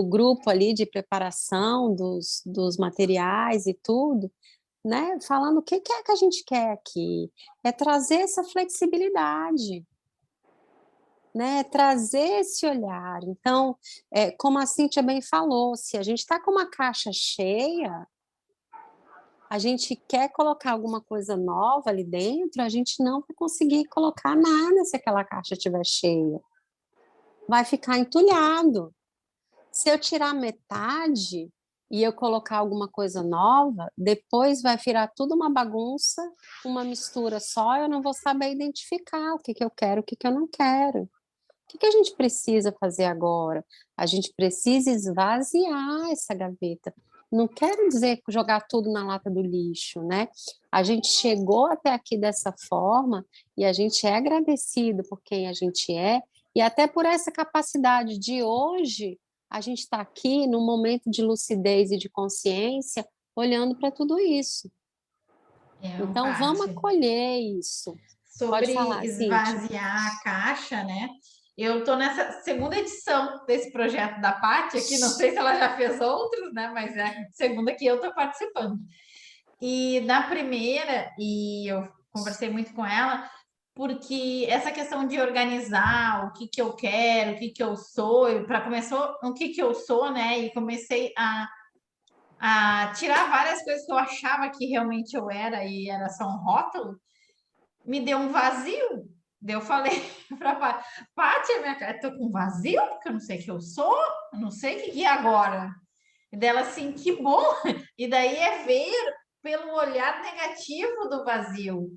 grupo ali de preparação dos materiais e tudo, né, falando o que é que a gente quer aqui, é trazer essa flexibilidade, né, trazer esse olhar. Então, como a Cíntia bem falou, se a gente está com uma caixa cheia, a gente quer colocar alguma coisa nova ali dentro, a gente não vai conseguir colocar nada se aquela caixa estiver cheia. Vai ficar entulhado. Se eu tirar metade, e eu colocar alguma coisa nova, depois vai virar tudo uma bagunça, uma mistura só, eu não vou saber identificar o que que eu quero, o que que eu não quero. O que que a gente precisa fazer agora? A gente precisa esvaziar essa gaveta. Não quero dizer jogar tudo na lata do lixo, né? A gente chegou até aqui dessa forma e a gente é agradecido por quem a gente é e até por essa capacidade de hoje a gente está aqui num momento de lucidez e de consciência, olhando para tudo isso. Então, vamos Paty, acolher isso. Pode sobre falar, Cíntia. esvaziar a caixa, né? Eu estou nessa segunda edição desse projeto da Paty aqui, não sei se ela já fez outros, né? Mas é a segunda que eu estou participando. E na primeira, e eu conversei muito com ela, porque essa questão de organizar o que que eu quero, o que que eu sou, para começar o que que eu sou, né? E comecei a tirar várias coisas que eu achava que realmente eu era e era só um rótulo, me deu um vazio. Daí eu falei para a Paty, minha cara, tô com vazio, porque eu não sei o que eu sou, eu não sei o que, e agora? E dela assim, que bom! E daí é ver pelo olhar negativo do vazio,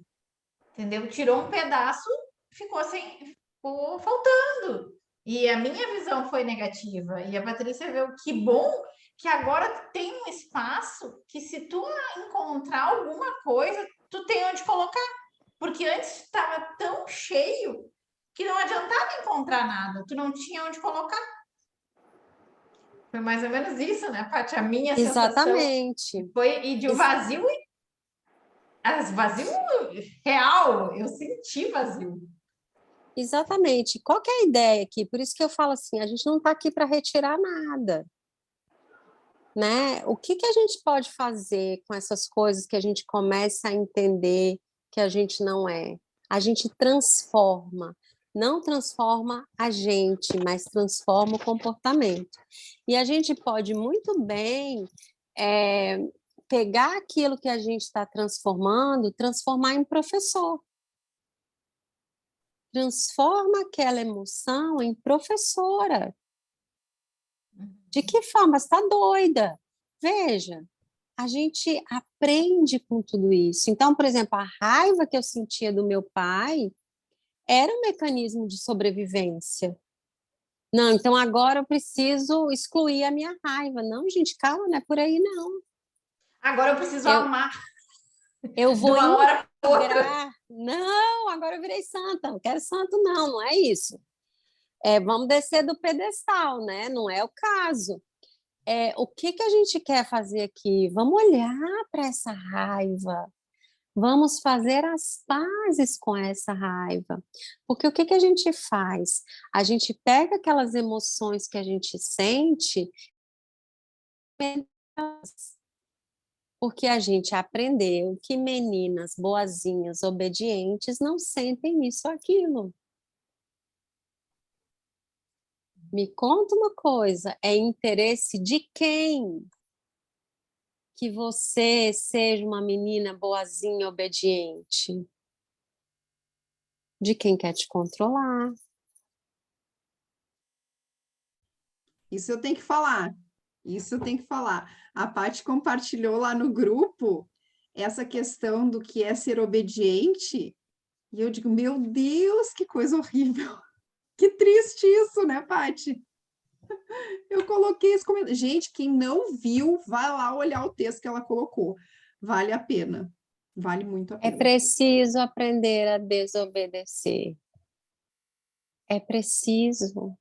entendeu? Tirou um pedaço, ficou sem, ficou faltando. E a minha visão foi negativa. E a Patrícia viu que bom que agora tem um espaço que se tu encontrar alguma coisa, tu tem onde colocar. Porque antes estava tão cheio que não adiantava encontrar nada, tu não tinha onde colocar. Foi mais ou menos isso, né, Paty? A minha sensação Exatamente. foi e de um vazio, vazio real, eu senti vazio. Exatamente. Qual que é a ideia aqui? Por isso que eu falo assim, a gente não está aqui para retirar nada, né? O que que a gente pode fazer com essas coisas que a gente começa a entender que a gente não é? A gente transforma, não transforma a gente, mas transforma o comportamento. E a gente pode muito bem é, pegar aquilo que a gente está transformando, transformar em professor. Transforma aquela emoção em professora. De que forma? Você está doida? Veja, a gente aprende com tudo isso. Então, por exemplo, a raiva que eu sentia do meu pai era um mecanismo de sobrevivência. Não, então agora eu preciso excluir a minha raiva. Não, gente, calma, não é por aí, não. Agora eu preciso Eu, amar eu de vou uma hora para outra. integrar. Não, agora eu virei santa. Não quero santo, não, não é isso. Vamos descer do pedestal, né? Não é o caso. O que que a gente quer fazer aqui? Vamos olhar para essa raiva. Vamos fazer as pazes com essa raiva. Porque o que que a gente faz? A gente pega aquelas emoções que a gente sente, porque a gente aprendeu que meninas boazinhas, obedientes, não sentem isso ou aquilo. Me conta uma coisa, é interesse de quem que você seja uma menina boazinha, obediente? De quem quer te controlar. Isso eu tenho que falar. Isso eu tenho que falar. A Paty compartilhou lá no grupo essa questão do que é ser obediente, e eu digo, meu Deus, que coisa horrível. Que triste isso, né, Paty? Eu coloquei esse comentário. Gente, quem não viu, vai lá olhar o texto que ela colocou. Vale a pena. Vale muito a É pena. preciso aprender a desobedecer. É preciso.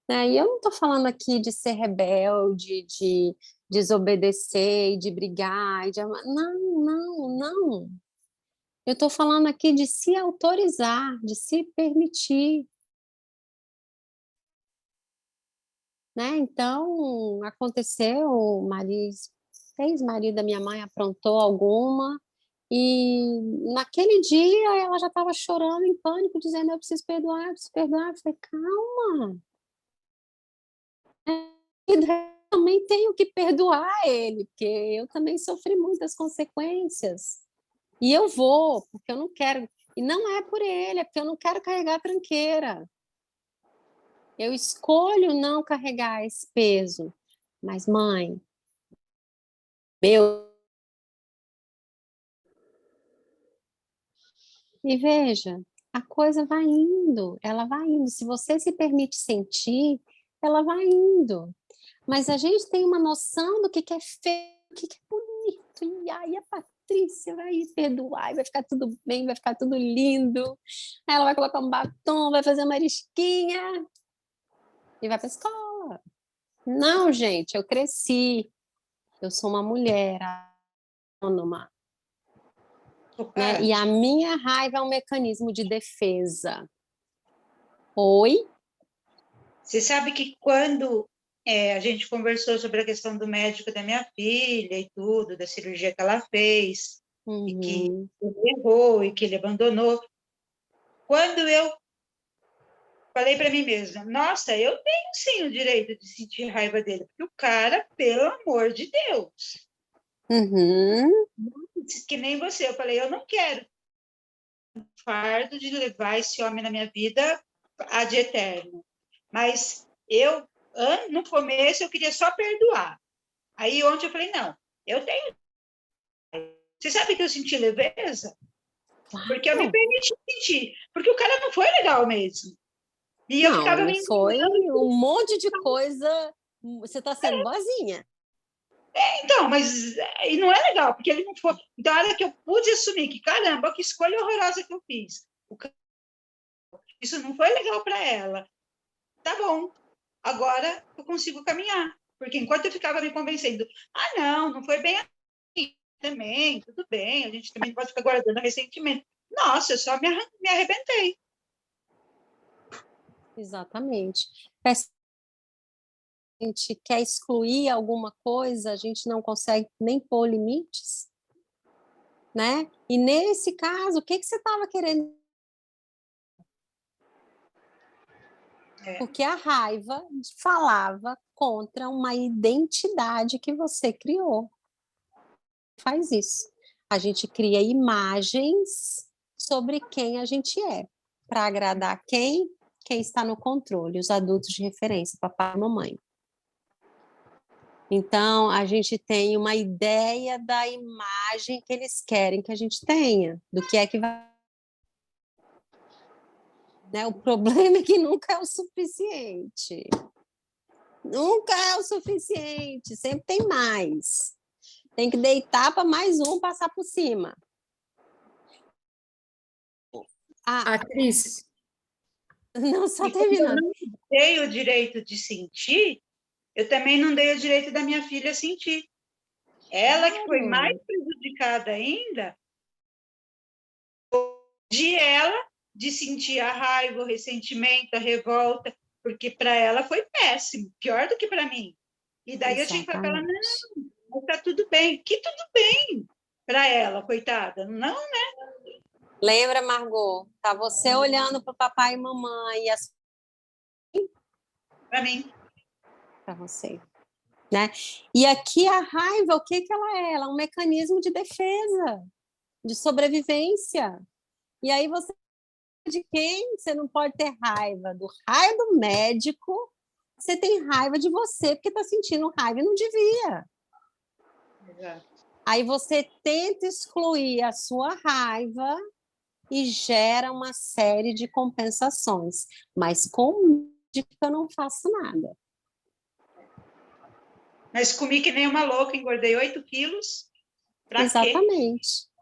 Né? E eu não estou falando aqui de ser rebelde, de desobedecer, de brigar, Não, não, não. Eu estou falando aqui de se autorizar, de se permitir. Né? Então, aconteceu, o ex-marido da minha mãe aprontou alguma, e naquele dia ela já estava chorando em pânico, dizendo, eu preciso perdoar, eu preciso perdoar. Eu falei, calma, eu também tenho que perdoar ele, porque eu também sofri muitas consequências. E eu vou, porque eu não quero, e não é por ele, é porque eu não quero carregar a tranqueira. Eu escolho não carregar esse peso. Mas, mãe, Meu. E veja, a coisa vai indo, ela vai indo. Se você se permite sentir, ela vai indo. Mas a gente tem uma noção do que é feio, o que é bonito. E aí a Patrícia vai perdoar, e vai ficar tudo bem, vai ficar tudo lindo. Aí ela vai colocar um batom, vai fazer uma risquinha e vai para a escola. Não, gente, eu cresci. Eu sou uma mulher autônoma. Né? E a minha raiva é um mecanismo de defesa. Oi? Você sabe que quando a gente conversou sobre a questão do médico da minha filha e tudo, da cirurgia que ela fez, e que ele errou e que ele abandonou, quando eu falei para mim mesma, nossa, eu tenho sim o direito de sentir raiva dele, porque o cara, pelo amor de Deus, que nem você, eu falei, eu não quero fardo de levar esse homem na minha vida ad eterno. Mas eu, no começo, eu queria só perdoar. Aí ontem eu falei, não, eu tenho. Você sabe que eu senti leveza? Porque eu me permiti sentir. Porque o cara não foi legal mesmo. E eu ficava me foi um monte de coisa. Você está sendo boazinha. Então, mas e não é legal, porque ele não foi. Então, a hora que eu pude assumir que, caramba, que escolha horrorosa que eu fiz. Isso não foi legal para ela. Tá bom, agora eu consigo caminhar. Porque enquanto eu ficava me convencendo, não foi bem assim também, tudo bem, a gente também pode ficar guardando ressentimento. Nossa, eu só me arrebentei. Exatamente. A gente quer excluir alguma coisa, a gente não consegue nem pôr limites, né? E nesse caso, o que você estava querendo? Porque a raiva falava contra uma identidade que você criou. Faz isso. A gente cria imagens sobre quem a gente é, para agradar quem? Quem está no controle, os adultos de referência, papai e mamãe. Então, a gente tem uma ideia da imagem que eles querem que a gente tenha, do que é que vai. Né? O problema é que nunca é o suficiente. Nunca é o suficiente, sempre tem mais. Tem que deitar para mais um passar por cima. Atriz. Não, só terminando. Eu não dei o direito de sentir, eu também não dei o direito da minha filha sentir. Ela que foi mais prejudicada ainda, de sentir a raiva, o ressentimento, a revolta, porque para ela foi péssimo, pior do que para mim. E daí eu tinha que falar para ela, não, está tudo bem. Que tudo bem para ela, coitada. Não, né? Lembra, Margot? Tá você olhando para o papai e mamãe e as... Para mim. Para você. Né? E aqui a raiva, o que ela é? Ela é um mecanismo de defesa, de sobrevivência. E aí você de quem? Você não pode ter raiva do raio do médico, você tem raiva de você porque está sentindo raiva e não devia. Exato. Aí você tenta excluir a sua raiva e gera uma série de compensações. Mas com médico eu não faço nada. Mas comi que nem uma louca, engordei 8 quilos. Pra Exatamente. Quê?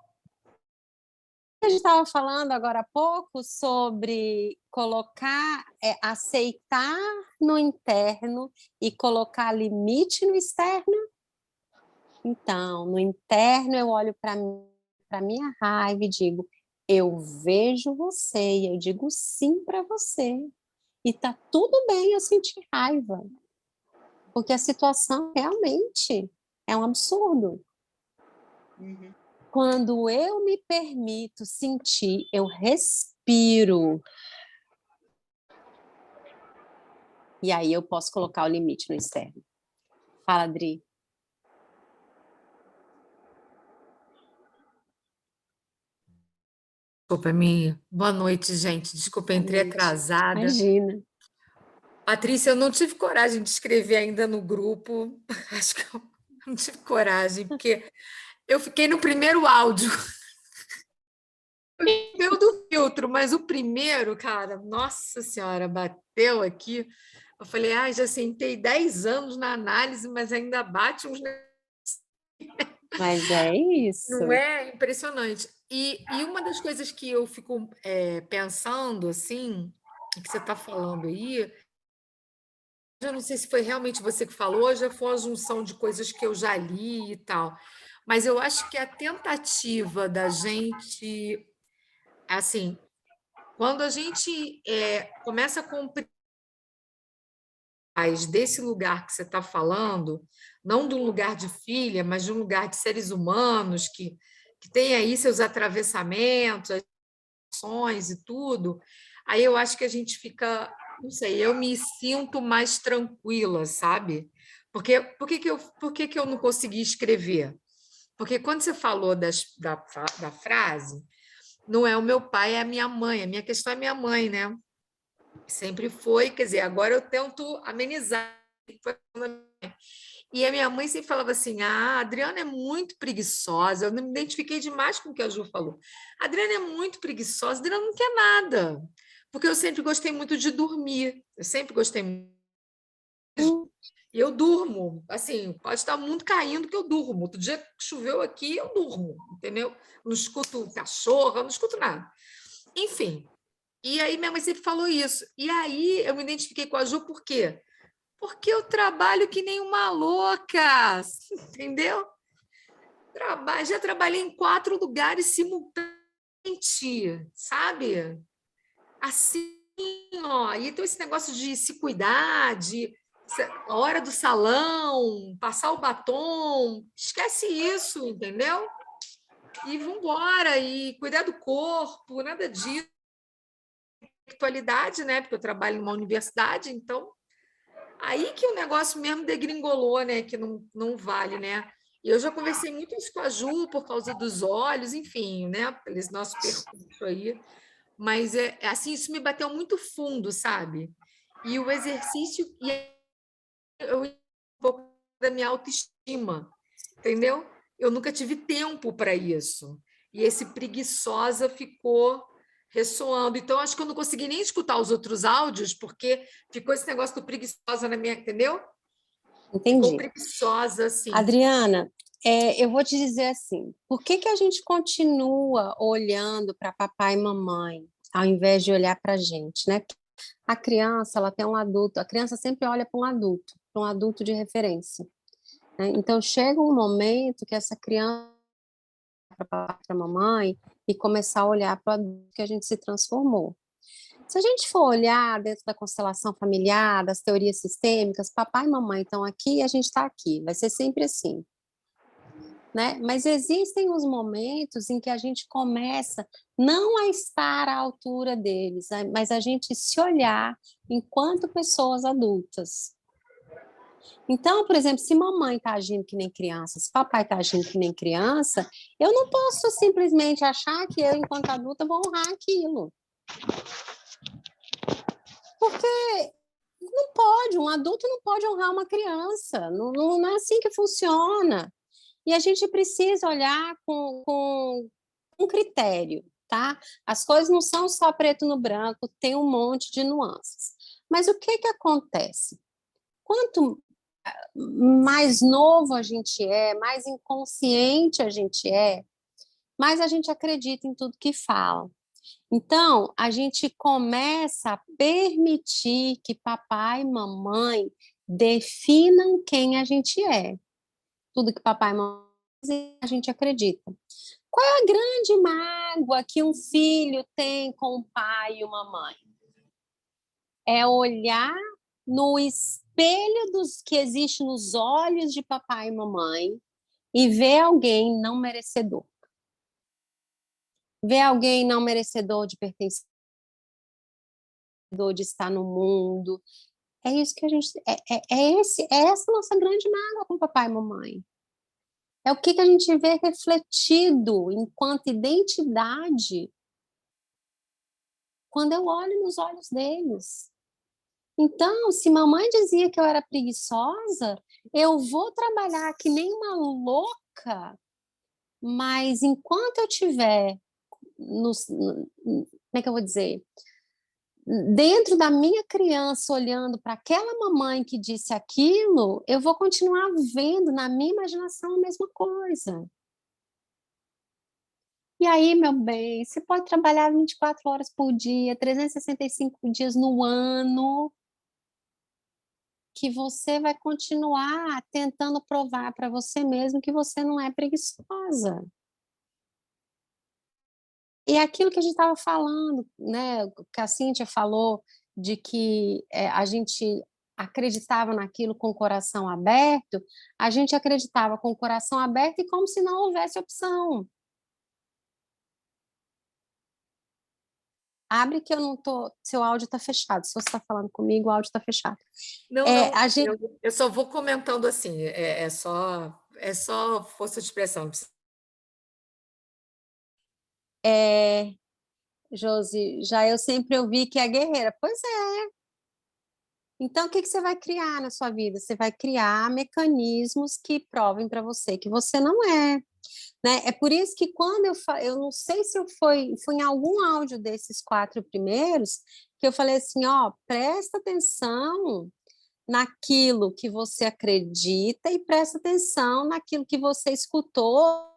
A gente estava falando agora há pouco sobre colocar, aceitar no interno e colocar limite no externo. Então, no interno eu olho para a minha raiva e digo, eu vejo você e eu digo sim para você. E tá tudo bem eu sentir raiva. Porque a situação realmente é um absurdo. Uhum. Quando eu me permito sentir, eu respiro. E aí eu posso colocar o limite no externo. Fala, Adri. Desculpa, Mi. Boa noite, gente. Desculpa, entrei atrasada. Imagina. Patrícia, eu não tive coragem de escrever ainda no grupo. Acho que Não tive coragem, porque eu fiquei no primeiro áudio. Deu do filtro, mas o primeiro, cara, nossa senhora, bateu aqui. Eu falei, já sentei 10 anos na análise, mas ainda bate uns. Mas é isso. Não é impressionante. E uma das coisas que eu fico pensando, assim, que você está falando aí, eu não sei se foi realmente você que falou, ou já foi uma junção de coisas que eu já li e tal. Mas eu acho que a tentativa da gente, assim, quando a gente começa a compreender desse lugar que você está falando, não de um lugar de filha, mas de um lugar de seres humanos que tem aí seus atravessamentos, as ações e tudo, aí eu acho que a gente fica, não sei, eu me sinto mais tranquila, sabe? Porque por que que eu não consegui escrever? Porque quando você falou da frase, não é o meu pai, é a minha mãe. A minha questão é minha mãe, né? Sempre foi, quer dizer, agora eu tento amenizar. E a minha mãe sempre falava assim: a Adriana é muito preguiçosa. Eu me identifiquei demais com o que a Ju falou. A Adriana é muito preguiçosa, a Adriana não quer nada. Porque eu sempre gostei muito de dormir. Eu sempre gostei muito. E eu durmo, assim, pode estar o mundo caindo que eu durmo. Outro dia que choveu aqui, eu durmo, entendeu? Não escuto cachorro, eu não escuto nada. Enfim, e aí minha mãe sempre falou isso. E aí eu me identifiquei com a Ju por quê? Porque eu trabalho que nem uma louca, entendeu? Já trabalhei em 4 lugares simultaneamente, sabe? Assim, ó. E então esse negócio de se cuidar, a hora do salão, passar o batom, esquece isso, entendeu? E vamos embora, e cuidar do corpo, nada disso. Atualidade, né? Porque eu trabalho numa universidade, então aí que o negócio mesmo degringolou, né? Que não vale, né? E eu já conversei muito isso com a Ju por causa dos olhos, enfim, né? Pelo nosso percurso aí. Mas assim, isso me bateu muito fundo, sabe? E o exercício e eu um pouco da minha autoestima, entendeu? Eu nunca tive tempo para isso. E esse preguiçosa ficou ressoando. Então, acho que eu não consegui nem escutar os outros áudios, porque ficou esse negócio do preguiçosa na minha, entendeu? Ficou Entendi. preguiçosa, assim. Adriana, eu vou te dizer assim, por que que a gente continua olhando para papai e mamãe, ao invés de olhar para a gente, né? A criança, ela tem um adulto, a criança sempre olha para um adulto de referência, né? Então, chega um momento que essa criança para papai, para a mamãe e começar a olhar para o adulto que a gente se transformou. Se a gente for olhar dentro da constelação familiar, das teorias sistêmicas, papai e mamãe estão aqui e a gente está aqui, vai ser sempre assim, né? Mas existem os momentos em que a gente começa não a estar à altura deles, mas a gente se olhar enquanto pessoas adultas. Então, por exemplo, se mamãe está agindo que nem criança, se papai está agindo que nem criança, eu não posso simplesmente achar que eu, enquanto adulta, vou honrar aquilo. Porque não pode, um adulto não pode honrar uma criança, não é assim que funciona. E a gente precisa olhar com critério, tá? As coisas não são só preto no branco, tem um monte de nuances. Mas o que que acontece? Quanto mais novo a gente é, mais inconsciente a gente é, mais a gente acredita em tudo que fala. Então, a gente começa a permitir que papai e mamãe definam quem a gente é. Tudo que papai e mamãe dizem, a gente acredita. Qual é a grande mágoa que um filho tem com o pai e uma mãe? É olhar no espelho dos que existe nos olhos de papai e mamãe e ver alguém não merecedor. Ver alguém não merecedor de pertencer, de estar no mundo. É isso que a gente. É essa nossa grande mágoa com papai e mamãe. É o que a gente vê refletido enquanto identidade quando eu olho nos olhos deles. Então, se mamãe dizia que eu era preguiçosa, eu vou trabalhar que nem uma louca, mas enquanto eu tiver como é que eu vou dizer? Dentro da minha criança, olhando para aquela mamãe que disse aquilo, eu vou continuar vendo na minha imaginação a mesma coisa. E aí, meu bem, você pode trabalhar 24 horas por dia, 365 dias no ano, que você vai continuar tentando provar para você mesmo que você não é preguiçosa. E aquilo que a gente estava falando, né, que a Cíntia falou, de que a gente acreditava naquilo com o coração aberto, a gente acreditava com o coração aberto e como se não houvesse opção. Abre que eu não tô, seu áudio está fechado. Se você está falando comigo, o áudio está fechado. Não, não, A gente, eu só vou comentando assim, é só força de expressão. Josi, já eu sempre ouvi que é guerreira. Pois é. Então, o que que você vai criar na sua vida? Você vai criar mecanismos que provem para você que você não é, né? É por isso que quando eu não sei se foi em algum áudio desses 4 primeiros que eu falei assim, ó, presta atenção naquilo que você acredita e presta atenção naquilo que você escutou,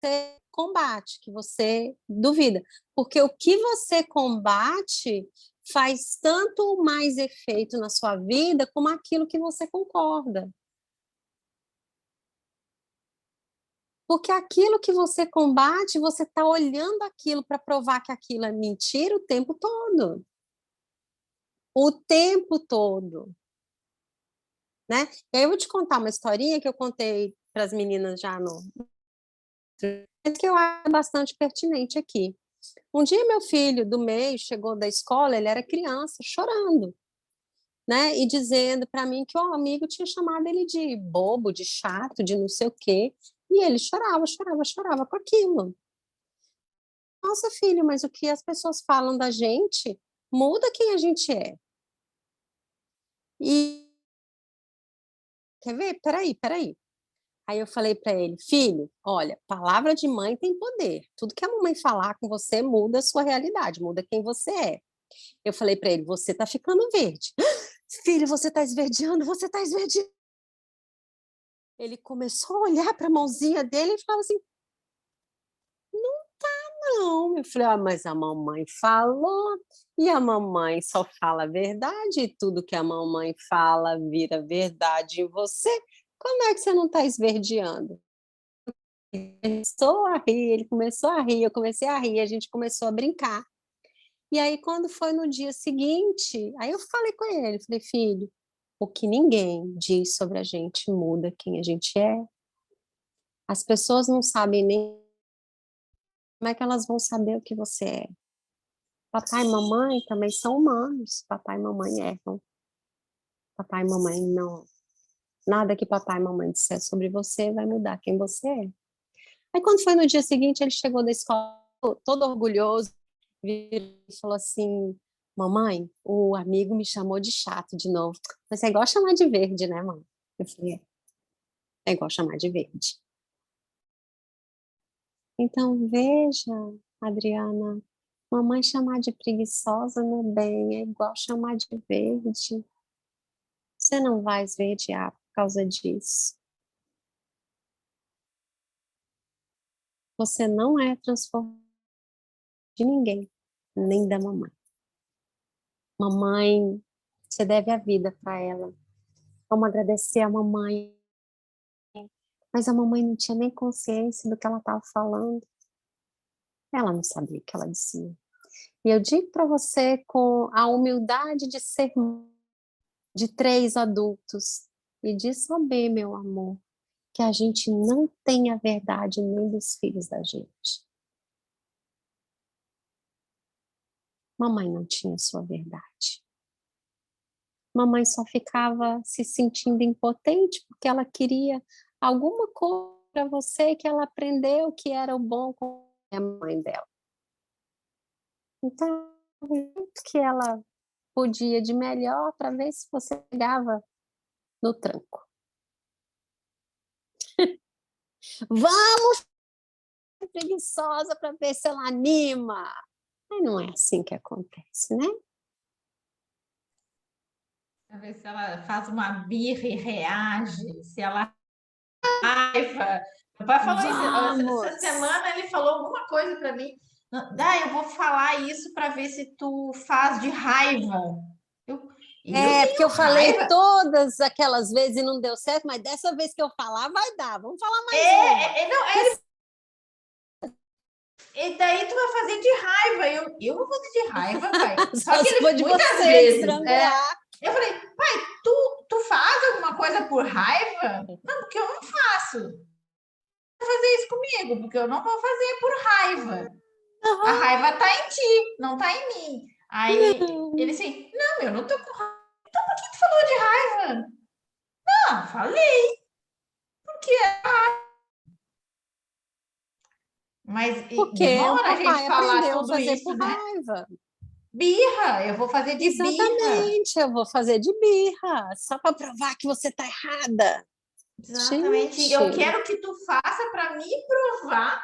você combate, que você duvida. Porque o que você combate faz tanto mais efeito na sua vida como aquilo que você concorda. Porque aquilo que você combate, você está olhando aquilo para provar que aquilo é mentira o tempo todo. O tempo todo. Né? E aí eu vou te contar uma historinha que eu contei para as meninas já no que eu acho bastante pertinente aqui. Um dia meu filho do meio chegou da escola, ele era criança, chorando, né? E dizendo para mim que o amigo tinha chamado ele de bobo, de chato, de não sei o quê. E ele chorava, chorava, chorava com aquilo. Nossa, filho, mas o que as pessoas falam da gente muda quem a gente é. E quer ver? Peraí. Aí eu falei para ele, filho, olha, palavra de mãe tem poder. Tudo que a mamãe falar com você muda a sua realidade, muda quem você é. Eu falei para ele, você tá ficando verde. Filho, você tá esverdeando, você tá esverdeando. Ele começou a olhar para a mãozinha dele e falava assim, não. Eu falei, mas a mamãe falou, e a mamãe só fala a verdade, e tudo que a mamãe fala vira verdade em você. Como é que você não está esverdeando? Começou a rir, ele começou a rir, eu comecei a rir, a gente começou a brincar. E aí, quando foi no dia seguinte, aí eu falei com ele, falei, filho, o que ninguém diz sobre a gente muda quem a gente é. As pessoas não sabem nem como é que elas vão saber o que você é. Papai e mamãe também são humanos. Papai e mamãe erram. Papai e mamãe não. Nada que papai e mamãe disser sobre você vai mudar quem você é. Aí, quando foi no dia seguinte, ele chegou da escola todo orgulhoso e falou assim: mamãe, o amigo me chamou de chato de novo. Mas é igual chamar de verde, né, mãe? Eu falei: é igual chamar de verde. Então, veja, Adriana, mamãe chamar de preguiçosa, meu bem, é igual chamar de verde. Você não vai esverdear por causa disso. Você não é transformado de ninguém, nem da mamãe. Mamãe, você deve a vida para ela. Vamos agradecer a mamãe. Mas a mamãe não tinha nem consciência do que ela estava falando. Ela não sabia o que ela dizia. E eu digo para você com a humildade de ser de 3 adultos e de saber, meu amor, que a gente não tem a verdade nem dos filhos da gente. Mamãe não tinha sua verdade. Mamãe só ficava se sentindo impotente porque ela queria alguma coisa para você que ela aprendeu que era o bom com a mãe dela. Então, que ela podia de melhor para ver se você pegava no tranco. Vamos, preguiçosa, para ver se ela anima. Mas não é assim que acontece, né? Para ver se ela faz uma birra e reage, se ela raiva. O pai falou isso. Essa semana ele falou alguma coisa para mim. Eu vou falar isso para ver se tu faz de raiva. Porque eu falei todas aquelas vezes e não deu certo, mas dessa vez que eu falar, vai dar. Vamos falar mais E daí tu vai fazer de raiva. Eu vou fazer de raiva, pai. Só que ele muitas vezes. Eu falei, pai, tu faz alguma coisa por raiva? Não, porque eu não faço. Não vai fazer isso comigo, porque eu não vou fazer por raiva. Uhum. A raiva tá em ti, não tá em mim. Aí ele assim, não, eu não tô com raiva. Então por que tu falou de raiva? Não, falei. Porque é raiva. Mas demora a gente falar tudo fazer isso, por né? raiva. Birra, eu vou fazer de birra. Exatamente, eu vou fazer de birra, só para provar que você tá errada. Exatamente. Gente. Eu quero que tu faça para me provar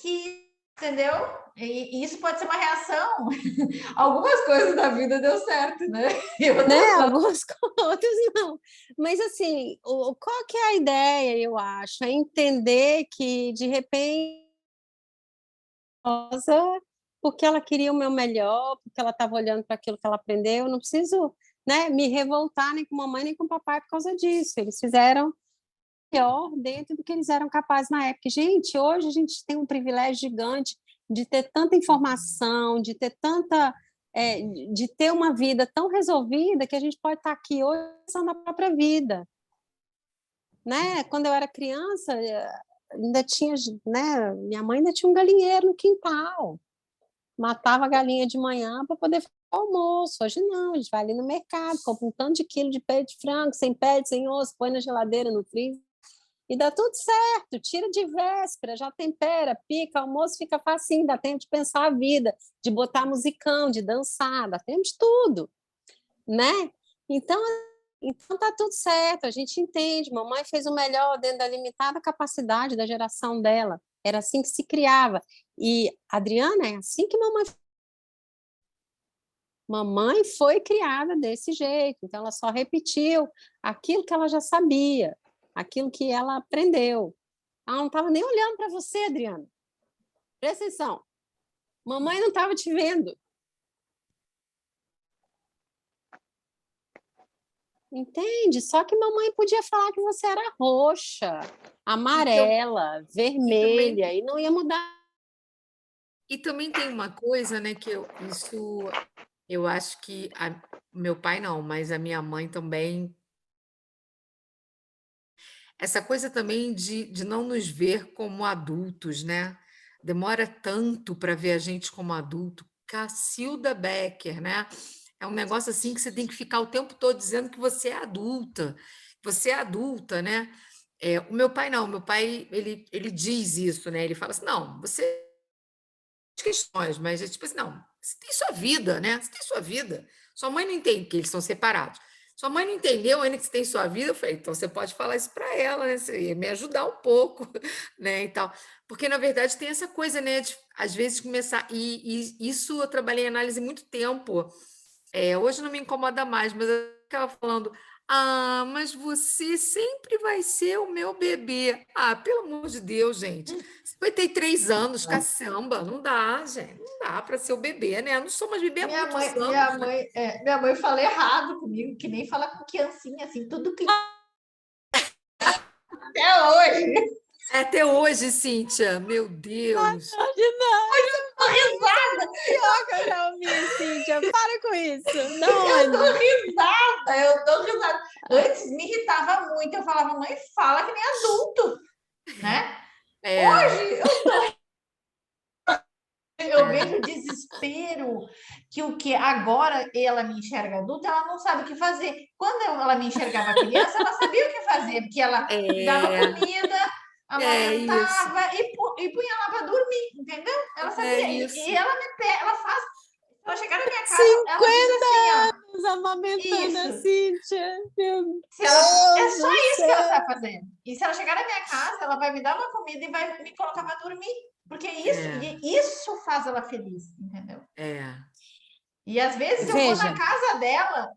que, entendeu? E isso pode ser uma reação. Algumas coisas da vida deu certo, né? Algumas outras não. Mas assim, qual que é a ideia, eu acho? É entender que, de repente, porque ela queria o meu melhor, porque ela estava olhando para aquilo que ela aprendeu, eu não preciso, né, me revoltar nem com a mamãe nem com o papai por causa disso. Eles fizeram melhor dentro do que eles eram capazes na época. Gente, hoje a gente tem um privilégio gigante de ter tanta informação, de ter de ter uma vida tão resolvida que a gente pode estar aqui hoje pensando na própria vida. Né? Quando eu era criança, ainda tinha, né? Minha mãe ainda tinha um galinheiro no quintal. Matava a galinha de manhã para poder fazer o almoço. Hoje não, a gente vai ali no mercado, compra um tanto de quilo de peito de frango, sem pé, sem osso, põe na geladeira, no freezer, e dá tudo certo. Tira de véspera, já tempera, pica, almoço fica facinho, dá tempo de pensar a vida, de botar musicão, de dançar, dá tempo de tudo, né? Então tá tudo certo, a gente entende. Mamãe fez o melhor dentro da limitada capacidade da geração dela. Era assim que se criava. E Adriana, é assim que mamãe foi criada desse jeito. Então ela só repetiu aquilo que ela já sabia, aquilo que ela aprendeu. Ela não estava nem olhando para você, Adriana. Presta atenção. Mamãe não estava te vendo. Entende? Só que mamãe podia falar que você era roxa, amarela, vermelha, e não ia mudar. E também tem uma coisa, né, que eu acho que meu pai não, mas a minha mãe também. Essa coisa também de não nos ver como adultos, né? Demora tanto para ver a gente como adulto. Cacilda Becker, né? É um negócio assim que você tem que ficar o tempo todo dizendo que você é adulta, né? O meu pai não, o meu pai ele diz isso, né? Ele fala assim, não, você questões, mas é tipo assim, não, você tem sua vida, né? Você tem sua vida. Sua mãe não entende que eles são separados. Sua mãe não entendeu ainda que você tem sua vida. Eu falei, então você pode falar isso para ela, né? Você ia me ajudar um pouco, né? E tal. Porque, na verdade, tem essa coisa, né? De, às vezes, começar. E isso eu trabalhei em análise muito tempo. Hoje não me incomoda mais, mas eu ficava falando. Ah, mas você sempre vai ser o meu bebê. Ah, pelo amor de Deus, gente. 53 anos, caçamba. Não dá, gente. Não dá para ser o bebê, né? Eu não sou mais bebê há muitos anos. Minha mãe fala errado comigo, que nem fala com criancinha, assim, tudo que... Até hoje. Até hoje, Cíntia. Meu Deus. Eu tô risada. Pior que eu já ouvi, Cíntia. Para com isso. Eu tô risada. Antes me irritava muito. Eu falava, mãe, fala que nem adulto, né? Hoje eu vejo o desespero que o que agora ela me enxerga adulta, ela não sabe o que fazer. Quando ela me enxergava criança, ela sabia o que fazer, porque ela dava comida, amamentava e punha ela para dormir, entendeu? Ela sabia. E ela faz. Ela chegar na minha casa, ela diz assim, ó, amamentando a Isso. Cíntia. Meu Se ela, é Deus só do isso que ela céu. está fazendo. E se ela chegar na minha casa, ela vai me dar uma comida e vai me colocar para dormir. Porque isso faz ela feliz, entendeu? E às vezes eu vou na Veja, casa dela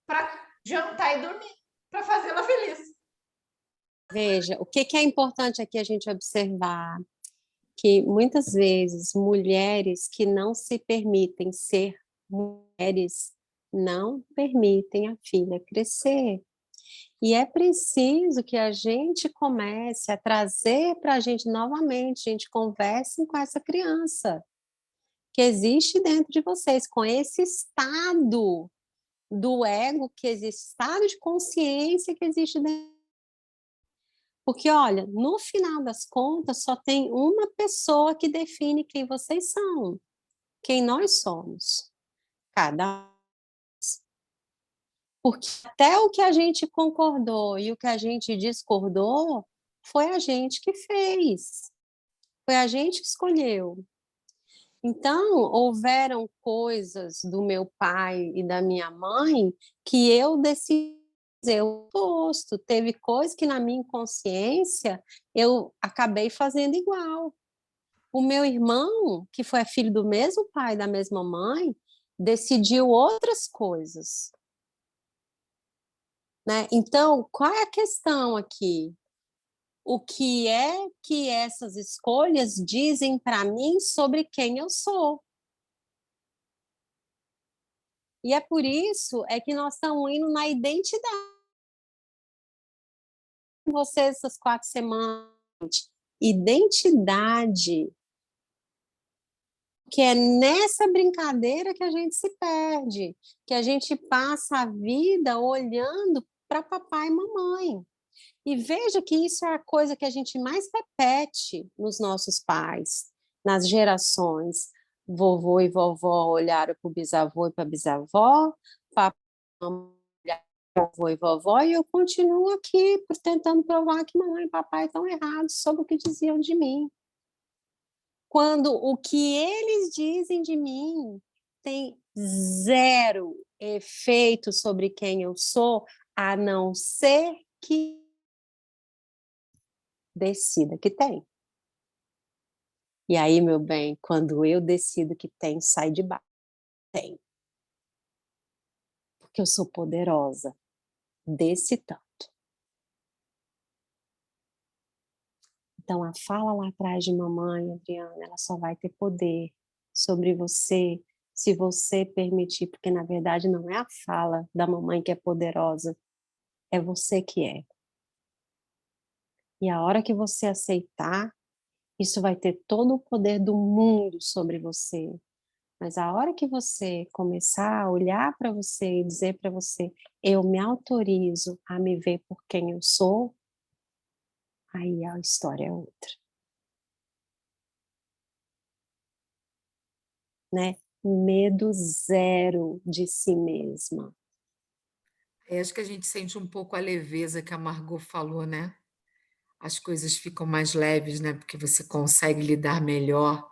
para jantar e dormir, para fazê-la feliz. veja, o que é importante aqui a gente observar? Que muitas vezes mulheres que não se permitem ser mulheres não permitem a filha crescer. E é preciso que a gente comece a trazer para a gente novamente, a gente converse com essa criança que existe dentro de vocês, com esse estado do ego, que existe, estado de consciência que existe dentro. Porque, olha, no final das contas, só tem uma pessoa que define quem vocês são, quem nós somos. Cada um. Porque até o que a gente concordou e o que a gente discordou foi a gente que fez. Foi a gente que escolheu. Então, houveram coisas do meu pai e da minha mãe que eu decidi fazer o oposto. Teve coisas que na minha inconsciência eu acabei fazendo igual. O meu irmão, que foi filho do mesmo pai e da mesma mãe, decidiu outras coisas. Né? Então, qual é a questão aqui? O que é que essas escolhas dizem para mim sobre quem eu sou? E é por isso que nós estamos indo na identidade. Vocês essas 4 semanas, identidade, que é nessa brincadeira que a gente se perde, que a gente passa a vida olhando para papai e mamãe. E veja que isso é a coisa que a gente mais repete nos nossos pais, nas gerações. Vovô e vovó olharam para o bisavô e para a bisavó, papai e mamãe olharam para vovô e vovó, e eu continuo aqui tentando provar que mamãe e papai estão errados sobre o que diziam de mim. Quando o que eles dizem de mim tem zero efeito sobre quem eu sou, a não ser que decida que tem. E aí, meu bem, quando eu decido que tem, sai de baixo. Tem. Porque eu sou poderosa desse tanto. Então, a fala lá atrás de mamãe, Adriana, ela só vai ter poder sobre você se você permitir, porque na verdade não é a fala da mamãe que é poderosa, é você que é. E a hora que você aceitar, isso vai ter todo o poder do mundo sobre você. Mas a hora que você começar a olhar para você e dizer para você, eu me autorizo a me ver por quem eu sou, aí a história é outra. Né? Medo zero de si mesma. Acho que a gente sente um pouco a leveza que a Margot falou, né? As coisas ficam mais leves, né? Porque você consegue lidar melhor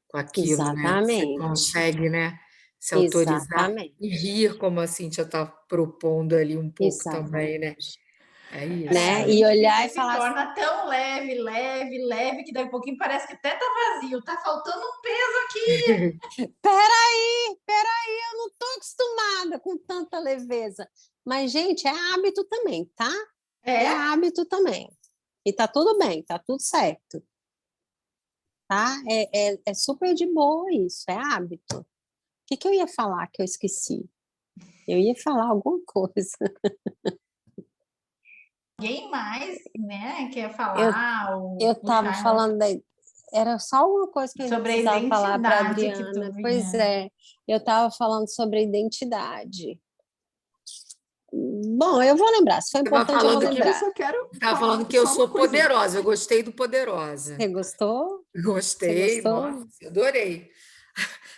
com aquilo, né? Você Exatamente. consegue, né? Se autorizar Exatamente. e rir, como a Cíntia está propondo ali um pouco também, né? Exatamente. É isso. Né? A E gente olhar e se falar assim, torna tão leve, leve, leve, que daqui a pouquinho parece que até tá vazio, tá faltando um peso aqui. peraí, eu não estou acostumada com tanta leveza. Mas, gente, é hábito também, tá? É hábito também. E tá tudo bem, tá tudo certo. Tá? É super de boa isso, é hábito. O que eu ia falar que eu esqueci? Eu ia falar alguma coisa. Ninguém mais, né, quer Eu falar ou estava puxar falando era só uma coisa que eu ainda sobre a precisava falar para a identidade que tu Adriana. Pois vinha. é, eu estava falando sobre a identidade. Bom, eu vou lembrar. Se for importante, eu vou Aqui eu lembrar. só quero Estava falando falar que eu só uma sou coisinha. poderosa, eu gostei do poderosa. Você gostou? Você Gostei, gostou? nossa, adorei.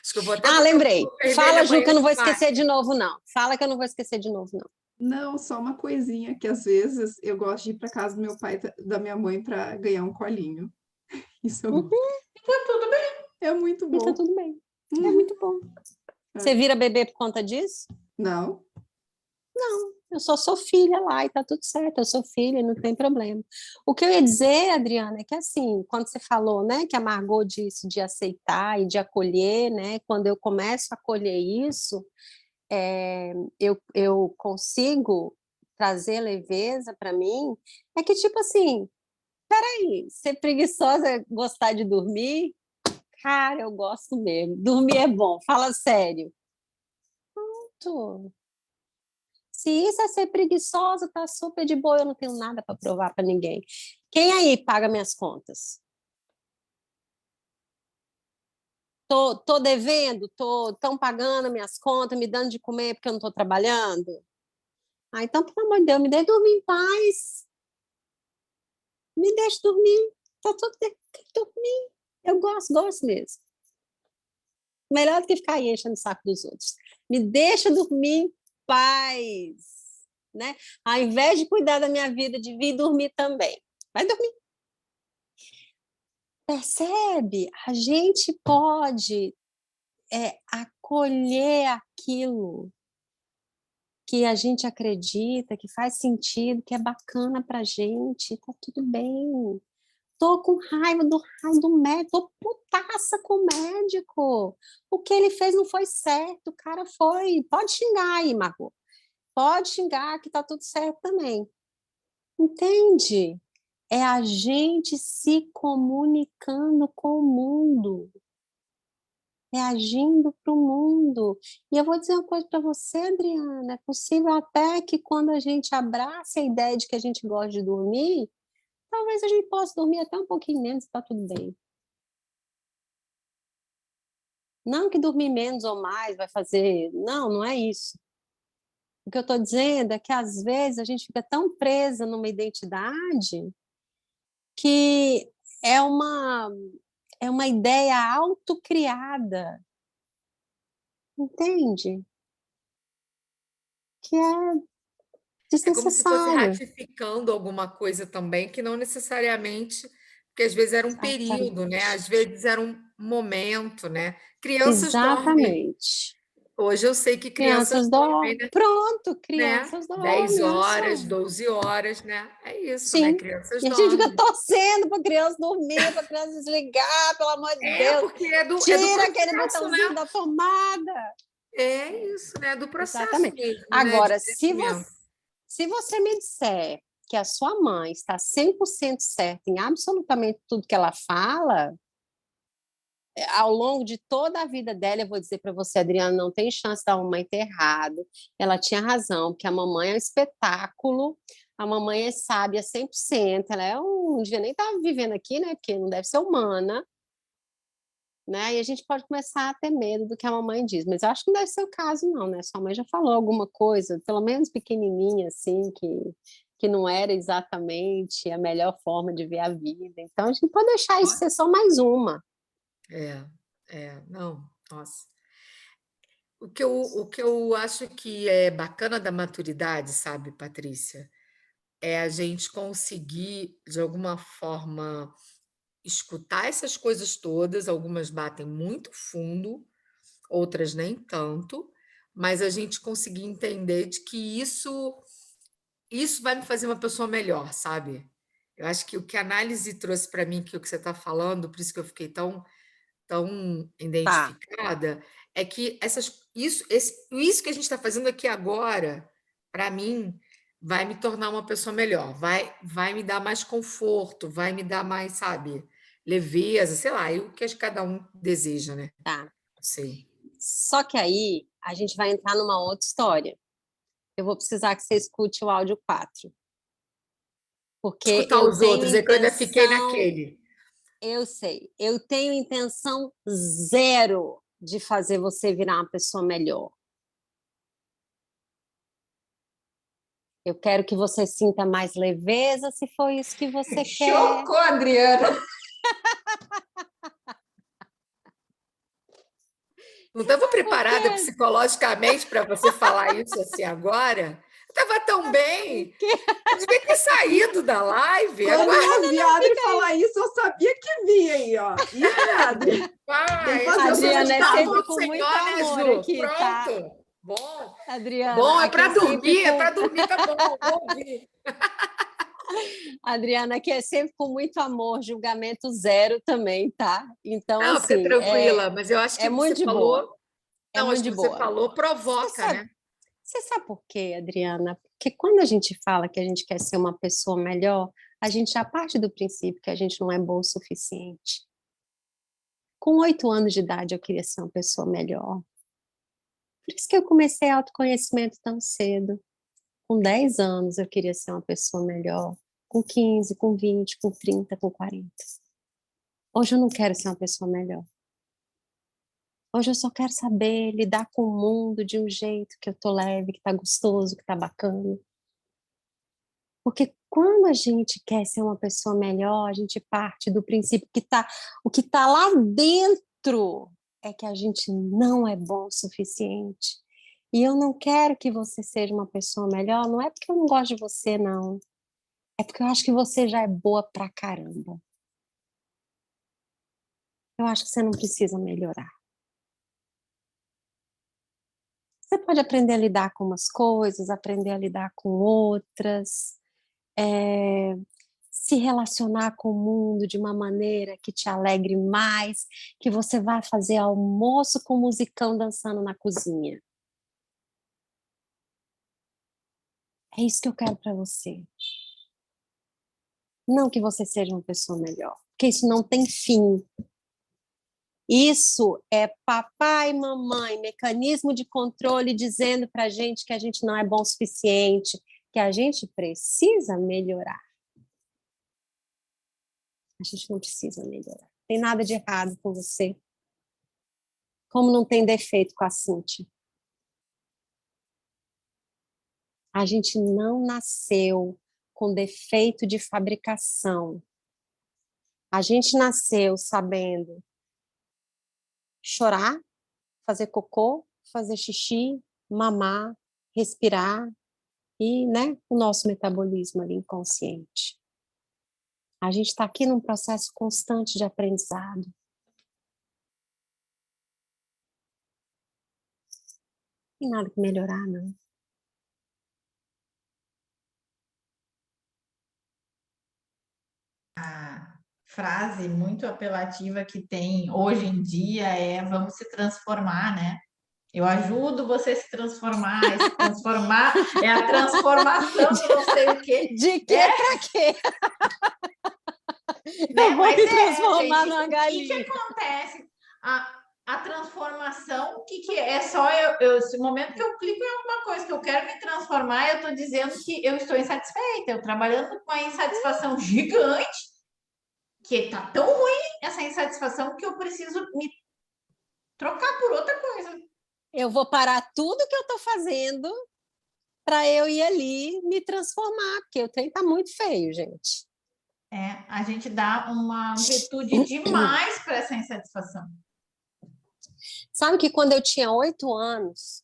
Acho que eu vou até botar Lembrei. o vermelho Fala, Ju, amanhã que eu não no vou quarto. esquecer de novo, não. Fala que eu não vou esquecer de novo, não. Não, só uma coisinha, que às vezes eu gosto de ir para casa do meu pai e da minha mãe para ganhar um colinho. Isso eu gosto. Tá tudo bem. É muito E tá bom. tudo bem. É Uhum. muito bom. Você vira bebê por conta disso? Não, Eu só sou filha lá e tá tudo certo, eu sou filha, não tem problema. O que eu ia dizer, Adriana, é que assim, quando você falou, né, que a Margot disse de aceitar e de acolher, né, quando eu começo a acolher isso, eu consigo trazer leveza para mim, é que tipo assim, peraí, ser preguiçosa é gostar de dormir? Cara, eu gosto mesmo, dormir é bom, fala sério. Pronto. Se isso é ser preguiçosa, tá super de boa, eu não tenho nada para provar para ninguém. Quem aí paga minhas contas? Tô devendo? Estão pagando minhas contas, me dando de comer porque eu não estou trabalhando? Ah, então, pelo amor de Deus, me deixe dormir em paz. Me deixe dormir. Tá tudo bem, quero dormir. Eu gosto mesmo. Melhor do que ficar aí enchendo o saco dos outros. Me deixa dormir em paz, né? Ao invés de cuidar da minha vida, de vir dormir também. Vai dormir. Percebe? A gente pode acolher aquilo que a gente acredita, que faz sentido, que é bacana pra gente, tá tudo bem. Tô com raiva do médico, tô putaça com o médico. O que ele fez não foi certo, o cara foi. Pode xingar aí, Margot. Pode xingar que tá tudo certo também. Entende? É a gente se comunicando com o mundo. É agindo para o mundo. E eu vou dizer uma coisa para você, Adriana, é possível até que quando a gente abraça a ideia de que a gente gosta de dormir, talvez a gente possa dormir até um pouquinho menos, está tudo bem. Não que dormir menos ou mais vai fazer... Não, não é isso. O que eu estou dizendo é que, às vezes, a gente fica tão presa numa identidade que é uma ideia autocriada, entende? Que é É como se fosse desnecessário. ratificando alguma coisa também, que não necessariamente, porque às vezes era um período, né? Às vezes era um momento, né? Crianças dormem. Exatamente. Hoje eu sei que crianças Crianças dormem, dormem. Pronto, né? crianças 10 dormem, olha só. horas, 12 horas, né? É isso, né? Sim. Crianças E a gente fica dormem. torcendo para a criança dormir, para a criança desligar, pelo amor de Deus. Porque é do Tira aquele processo, né? botãozinho da tomada. É isso, né? Do processo Exatamente. mesmo, né? Agora, De crescimento. se você me disser que a sua mãe está 100% certa em absolutamente tudo que ela fala, ao longo de toda a vida dela, eu vou dizer para você, Adriana, não tem chance da mamãe ter errado. Ela tinha razão, porque a mamãe é um espetáculo, a mamãe é sábia 100%, ela não devia nem estar vivendo aqui, né? Porque não deve ser humana, né? E a gente pode começar a ter medo do que a mamãe diz, mas eu acho que não deve ser o caso, não, né? Sua mãe já falou alguma coisa, pelo menos pequenininha, assim, que não era exatamente a melhor forma de ver a vida. Então, a gente pode deixar isso ser só mais uma. Não, nossa. O que eu acho que é bacana da maturidade, sabe, Patrícia, é a gente conseguir, de alguma forma, escutar essas coisas todas, algumas batem muito fundo, outras nem tanto, mas a gente conseguir entender de que isso vai me fazer uma pessoa melhor, sabe? Eu acho que o que a análise trouxe para mim, que o que você está falando, por isso que eu fiquei tão Tá. identificada, é que isso que a gente está fazendo aqui agora, para mim, vai me tornar uma pessoa melhor, vai me dar mais conforto, vai me dar mais, sabe, leveza, sei lá, o que cada um deseja, né? Tá. Não sei. Só que aí a gente vai entrar numa outra história. Eu vou precisar que você escute o áudio 4. Porque Escutar eu os tenho outros, é que eu ainda fiquei intenção, naquele. eu sei, eu tenho intenção zero de fazer você virar uma pessoa melhor. Eu quero que você sinta mais leveza, se for isso que você quer. Chocou, Adriana. Não estava preparada psicologicamente para você falar isso assim agora? Eu estava tão bem. Eu devia ter saído da live. Quando Agora, eu ouvi a Adri falar isso, eu sabia que vinha aí, ó. Isso, Adri. vai, Tem que as fazer pessoas Adriana, é estavam sempre com sem muito ó, né, amor Ju? aqui, tá? Pronto. Bom, Adriana, bom, é aqui para dormir, sempre tá bom, vou ouvir. Adriana, aqui é sempre com muito amor, julgamento zero também, tá? Então, Não, fica assim, tranquila, mas eu acho que é muito você de boa. falou. É Não, acho muito que de você boa. falou provoca, né? Você sabe por quê, Adriana? Porque quando a gente fala que a gente quer ser uma pessoa melhor, a gente já parte do princípio que a gente não é bom o suficiente. Com 8 anos de idade, eu queria ser uma pessoa melhor. Por isso que eu comecei autoconhecimento tão cedo. Com 10 anos, eu queria ser uma pessoa melhor. Com 15, com 20, com 30, com 40. Hoje eu não quero ser uma pessoa melhor. Hoje eu só quero saber lidar com o mundo de um jeito que eu tô leve, que tá gostoso, que tá bacana. Porque quando a gente quer ser uma pessoa melhor, a gente parte do princípio que o que tá lá dentro é que a gente não é bom o suficiente. E eu não quero que você seja uma pessoa melhor, não é porque eu não gosto de você, não. É porque eu acho que você já é boa pra caramba. Eu acho que você não precisa melhorar. Você pode aprender a lidar com umas coisas, aprender a lidar com outras, é, se relacionar com o mundo de uma maneira que te alegre mais, que você vai fazer almoço com o musicão dançando na cozinha. É isso que eu quero para você. Não que você seja uma pessoa melhor, porque isso não tem fim. Isso é papai e mamãe, mecanismo de controle dizendo para a gente que a gente não é bom o suficiente, que a gente precisa melhorar. A gente não precisa melhorar. Não tem nada de errado com você. Como não tem defeito com a Cíntia. A gente não nasceu com defeito de fabricação. A gente nasceu sabendo chorar, fazer cocô, fazer xixi, mamar, respirar e, né, o nosso metabolismo ali inconsciente. A gente está aqui num processo constante de aprendizado. Não tem nada que melhorar, não. A frase muito apelativa que tem hoje em dia é vamos se transformar, né? Eu ajudo você a se transformar, e se transformar é a transformação do não sei o quê. De quê para quê? Né? Eu vou Mas me transformar gente, numa o galinha. que acontece? A transformação, o que é só esse momento que eu clico em alguma coisa que eu quero me transformar, eu estou dizendo que eu estou insatisfeita, eu trabalhando com uma insatisfação gigante, que tá tão ruim essa insatisfação que eu preciso me trocar por outra coisa. Eu vou parar tudo que eu estou fazendo para eu ir ali me transformar, porque o trem está muito feio, gente. A gente dá uma amplitude demais para essa insatisfação. Sabe que quando eu tinha 8 anos,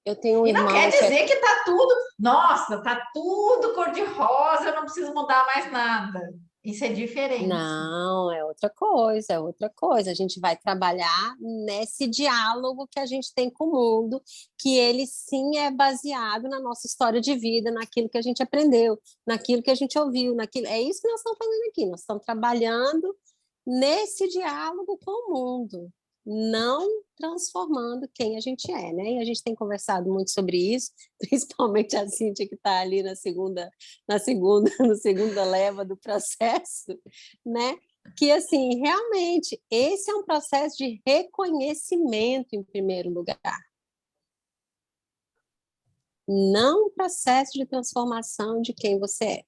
eu tenho um E não irmão quer que dizer que tá tudo, nossa, tá tudo cor-de-rosa, eu não preciso mudar mais nada. Isso é diferente. Não, é outra coisa, é outra coisa. A gente vai trabalhar nesse diálogo que a gente tem com o mundo, que ele sim é baseado na nossa história de vida, naquilo que a gente aprendeu, naquilo que a gente ouviu, naquilo. É isso que nós estamos fazendo aqui. Nós estamos trabalhando nesse diálogo com o mundo, não transformando quem a gente é, né? E a gente tem conversado muito sobre isso, principalmente a Cíntia que está ali na segunda leva do processo, né? Que assim, realmente, esse é um processo de reconhecimento em primeiro lugar. Não um processo de transformação de quem você é.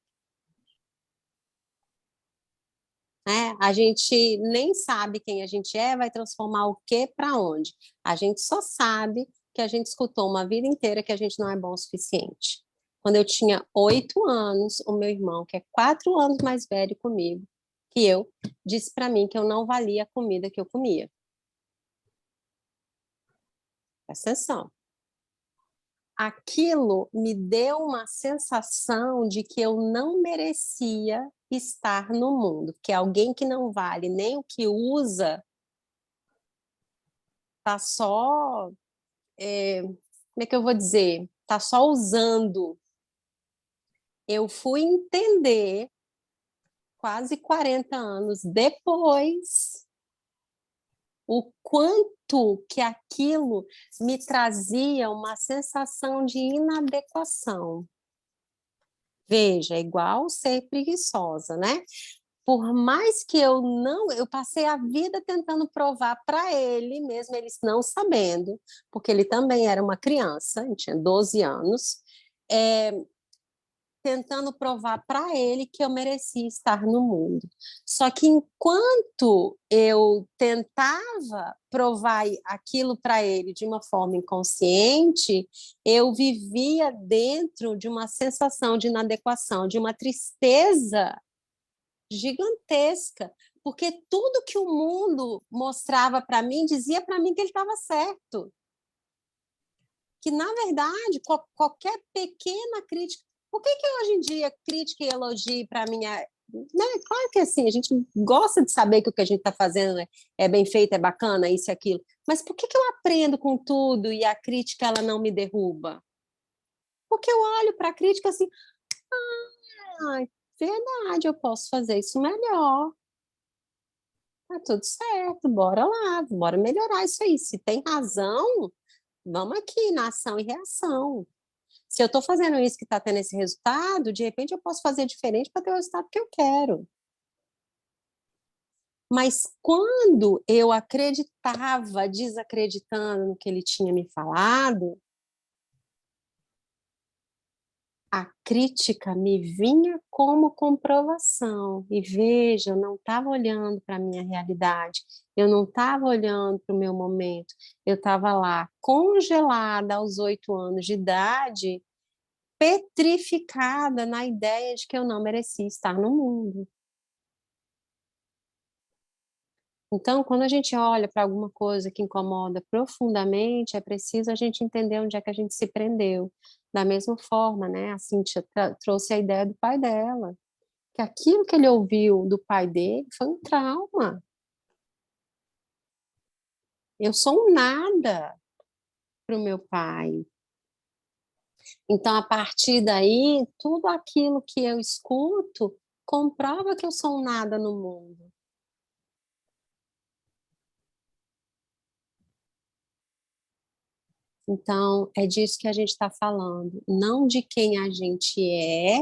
A gente nem sabe quem a gente é, vai transformar o quê para onde. A gente só sabe que a gente escutou uma vida inteira que a gente não é bom o suficiente. Quando eu tinha 8 anos, o meu irmão, que é 4 anos mais velho comigo, que eu, disse para mim que eu não valia a comida que eu comia. Presta atenção. Aquilo me deu uma sensação de que eu não merecia estar no mundo, que alguém que não vale nem o que usa está só como é que eu vou dizer? Tá só usando. Eu fui entender quase 40 anos depois o quanto que aquilo me trazia uma sensação de inadequação. Veja, é igual ser preguiçosa, né? Por mais que eu passei a vida tentando provar para ele, mesmo eles não sabendo, porque ele também era uma criança, ele tinha 12 anos, é, tentando provar para ele que eu merecia estar no mundo. Só que enquanto eu tentava provar aquilo para ele de uma forma inconsciente, eu vivia dentro de uma sensação de inadequação, de uma tristeza gigantesca, porque tudo que o mundo mostrava para mim dizia para mim que ele estava certo. Que, na verdade, qualquer pequena crítica... Por que hoje em dia crítica e elogio para mim é... Né? Claro que assim, a gente gosta de saber que o que a gente está fazendo é bem feito, é bacana, isso e aquilo. Mas por que eu aprendo com tudo e a crítica ela não me derruba? Porque eu olho para a crítica assim, verdade, eu posso fazer isso melhor. Tá tudo certo, bora lá, bora melhorar isso aí. Se tem razão, vamos aqui na ação e reação. Se eu estou fazendo isso que está tendo esse resultado, de repente eu posso fazer diferente para ter o resultado que eu quero. Mas quando eu acreditava, desacreditando no que ele tinha me falado, a crítica me vinha como comprovação. E veja, eu não estava olhando para a minha realidade, eu não estava olhando para o meu momento, eu estava lá congelada aos 8 anos de idade, petrificada na ideia de que eu não merecia estar no mundo. Então, quando a gente olha para alguma coisa que incomoda profundamente, é preciso a gente entender onde é que a gente se prendeu. Da mesma forma, né? A Cíntia trouxe a ideia do pai dela, que aquilo que ele ouviu do pai dele foi um trauma. Eu sou um nada para o meu pai. Então, a partir daí, tudo aquilo que eu escuto comprova que eu sou um nada no mundo. Então, é disso que a gente está falando, não de quem a gente é,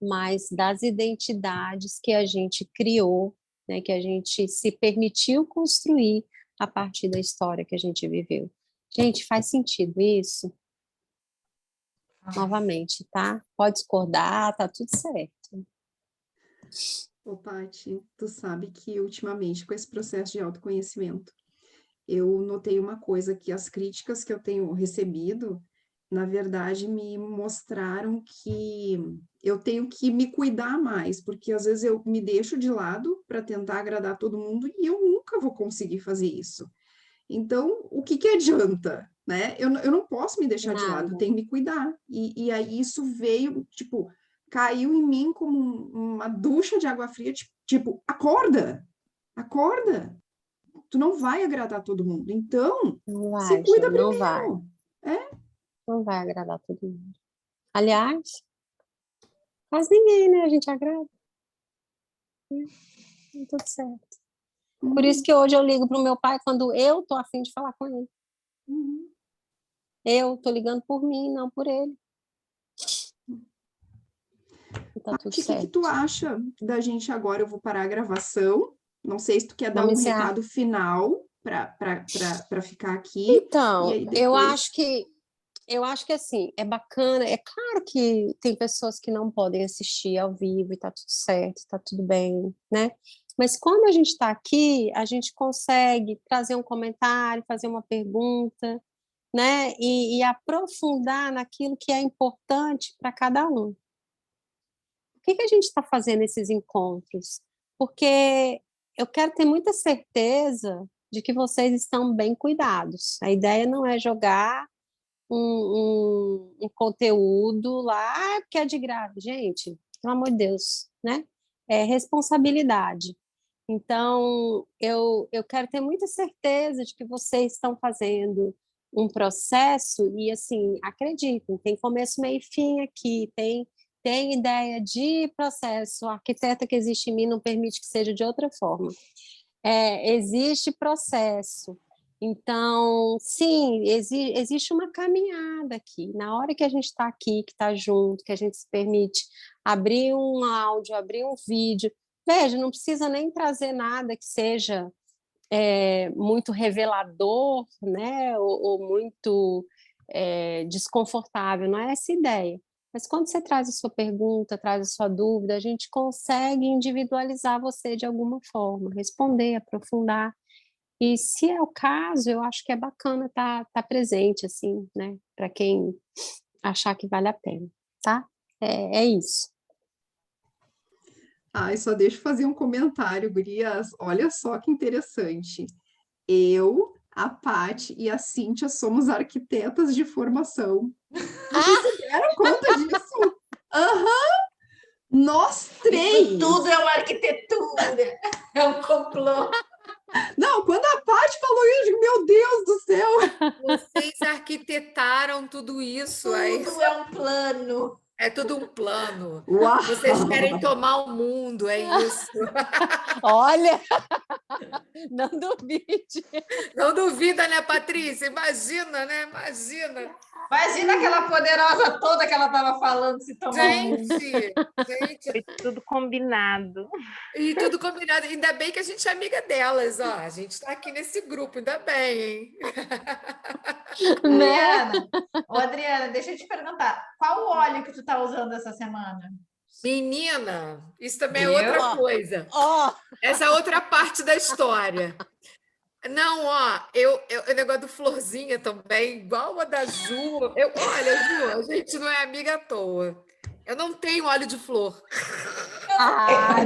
mas das identidades que a gente criou, né, que a gente se permitiu construir a partir da história que a gente viveu. Gente, faz sentido isso? Novamente, tá? Pode discordar, tá tudo certo. Ô, Paty, tu sabe que ultimamente, com esse processo de autoconhecimento, eu notei uma coisa, que as críticas que eu tenho recebido, na verdade, me mostraram que eu tenho que me cuidar mais, porque às vezes eu me deixo de lado para tentar agradar todo mundo e eu nunca vou conseguir fazer isso. Então, o que adianta, né? Eu não posso me deixar de lado, eu Nada. tenho que me cuidar. E aí isso veio, tipo, caiu em mim como uma ducha de água fria, tipo, acorda, acorda. Tu não vai agradar todo mundo. Então, Não se vai, cuida gente, não vai. primeiro. É? Não vai agradar todo mundo. Aliás, quase ninguém, né? A gente agrada. Tudo certo. Por isso que hoje eu ligo para o meu pai quando eu tô a fim de falar com ele. Uhum. Eu tô ligando por mim, não por ele. E tá tudo Paty, o que tu certo. acha da gente agora? Eu vou parar a gravação. Não sei se tu quer dar Vamos um encerrar. recado final para ficar aqui. E Então, aí depois. eu acho que assim, é bacana, é claro que tem pessoas que não podem assistir ao vivo e tá tudo certo, tá tudo bem, né? Mas quando a gente está aqui, a gente consegue trazer um comentário, fazer uma pergunta, né? E aprofundar naquilo que é importante para cada um. Por que a gente está fazendo esses encontros? Porque eu quero ter muita certeza de que vocês estão bem cuidados. A ideia não é jogar um conteúdo lá porque é de graça. Gente, pelo amor de Deus, né? É responsabilidade. Então, eu quero ter muita certeza de que vocês estão fazendo um processo e, assim, acreditem, tem começo, meio e fim aqui, tem ideia de processo. A arquiteta que existe em mim não permite que seja de outra forma. Existe processo. Então, sim, existe uma caminhada aqui. Na hora que a gente está aqui, que está junto, que a gente se permite abrir um áudio, abrir um vídeo, veja, não precisa nem trazer nada que seja muito revelador, né? Ou muito desconfortável, não é essa a ideia. Mas quando você traz a sua pergunta, traz a sua dúvida, a gente consegue individualizar você de alguma forma, responder, aprofundar. E se é o caso, eu acho que é bacana estar presente, assim, né? Para quem achar que vale a pena, tá? É isso. Só deixa eu fazer um comentário, gurias. Olha só que interessante. Eu, a Paty e a Cíntia somos arquitetas de formação. Vocês se deram conta disso? Nós três! Isso tudo é uma arquitetura, é um complô. Não, quando a Paty falou isso, eu digo, meu Deus do céu! Vocês arquitetaram tudo isso. Tudo é um plano. É tudo um plano. Uau! Vocês querem tomar o mundo, é isso. Olha, não duvide. Não duvida, né, Patrícia? Imagina, né? Imagina. Imagina aquela poderosa toda que ela estava falando se tomar Gente, Foi tudo combinado. E tudo combinado. Ainda bem que a gente é amiga delas, ó. A gente está aqui nesse grupo, ainda bem, hein? Adriana, Adriana, deixa eu te perguntar, qual o óleo que tu tá usando essa semana? Menina, isso também é Eu? outra coisa. Essa é outra parte da história. Não, o negócio do florzinha também, igual a da Ju. Olha, Ju, a gente não é amiga à toa. Eu não tenho óleo de flor.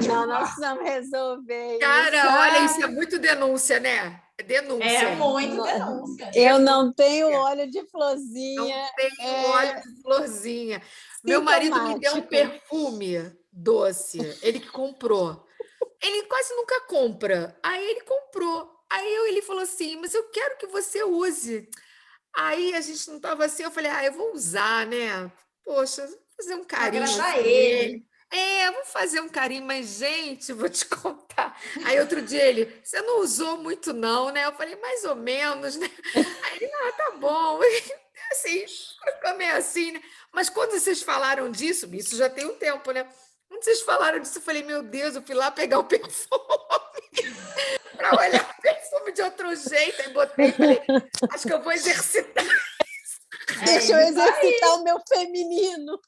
Não, nós precisamos resolver Cara, isso. olha, isso é muito denúncia, né? É denúncia. É muito denúncia. Eu não tenho óleo de florzinha. Não tenho óleo de florzinha. Meu marido me deu um perfume doce, ele que comprou. Ele quase nunca compra. Aí ele comprou. Ele falou assim, mas eu quero que você use. Aí a gente não estava assim, eu falei, eu vou usar, né? Poxa, vou fazer um carinho. Agradar ele. Vou fazer um carinho, mas, gente, vou te contar. Aí outro dia ele, você não usou muito não, né? Eu falei, mais ou menos, né? Aí ele, tá bom. Assim, ficou meio assim, né? Mas quando vocês falaram disso, isso já tem um tempo, né? Quando vocês falaram disso, eu falei, meu Deus, eu fui lá pegar o perfume para olhar o perfume de outro jeito. Aí botei, falei, acho que eu vou exercitar. Deixa eu exercitar o meu feminino.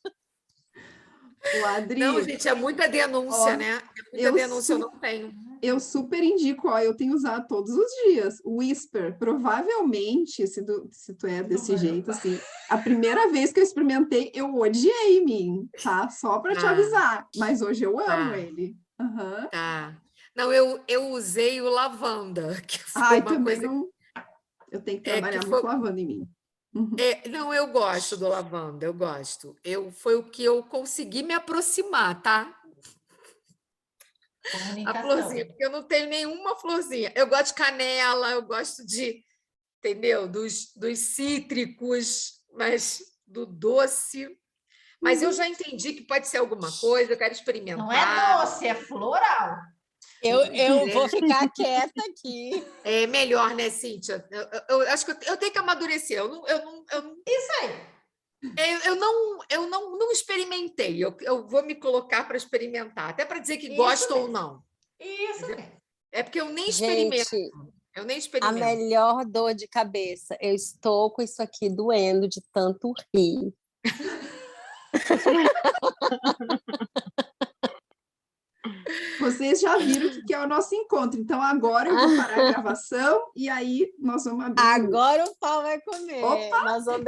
O Adri, não, gente, é muita denúncia, né? É muita denúncia, eu não tenho. Eu super indico, eu tenho usado todos os dias. O Whisper, provavelmente, se tu é desse jeito, assim, a primeira vez que eu experimentei, eu odiei em mim, tá? Só para te avisar. Mas hoje eu amo ele. Tá. Não, eu usei o lavanda, que foi uma também coisa... não... Eu tenho que trabalhar muito lavanda em mim. Não, eu gosto do lavanda, eu gosto. Foi o que eu consegui me aproximar, tá? A florzinha, porque eu não tenho nenhuma florzinha. Eu gosto de canela, eu gosto entendeu? Dos cítricos, mas do doce. Mas eu já entendi que pode ser alguma coisa, eu quero experimentar. Não é doce, é floral. Eu vou ficar quieta aqui. É melhor, né, Cíntia? Eu acho que eu tenho que amadurecer. Isso aí. Eu não experimentei. Eu vou me colocar para experimentar, até para dizer que Isso gosto mesmo. ou não. Isso mesmo. É porque eu nem experimento. Gente, Eu nem a experimento. melhor dor de cabeça. Eu estou com isso aqui doendo de tanto rir. Vocês já viram o que é o nosso encontro. Então, agora eu vou parar a gravação e aí nós vamos abrir. Agora o pau vai comer. Opa! Nós vamos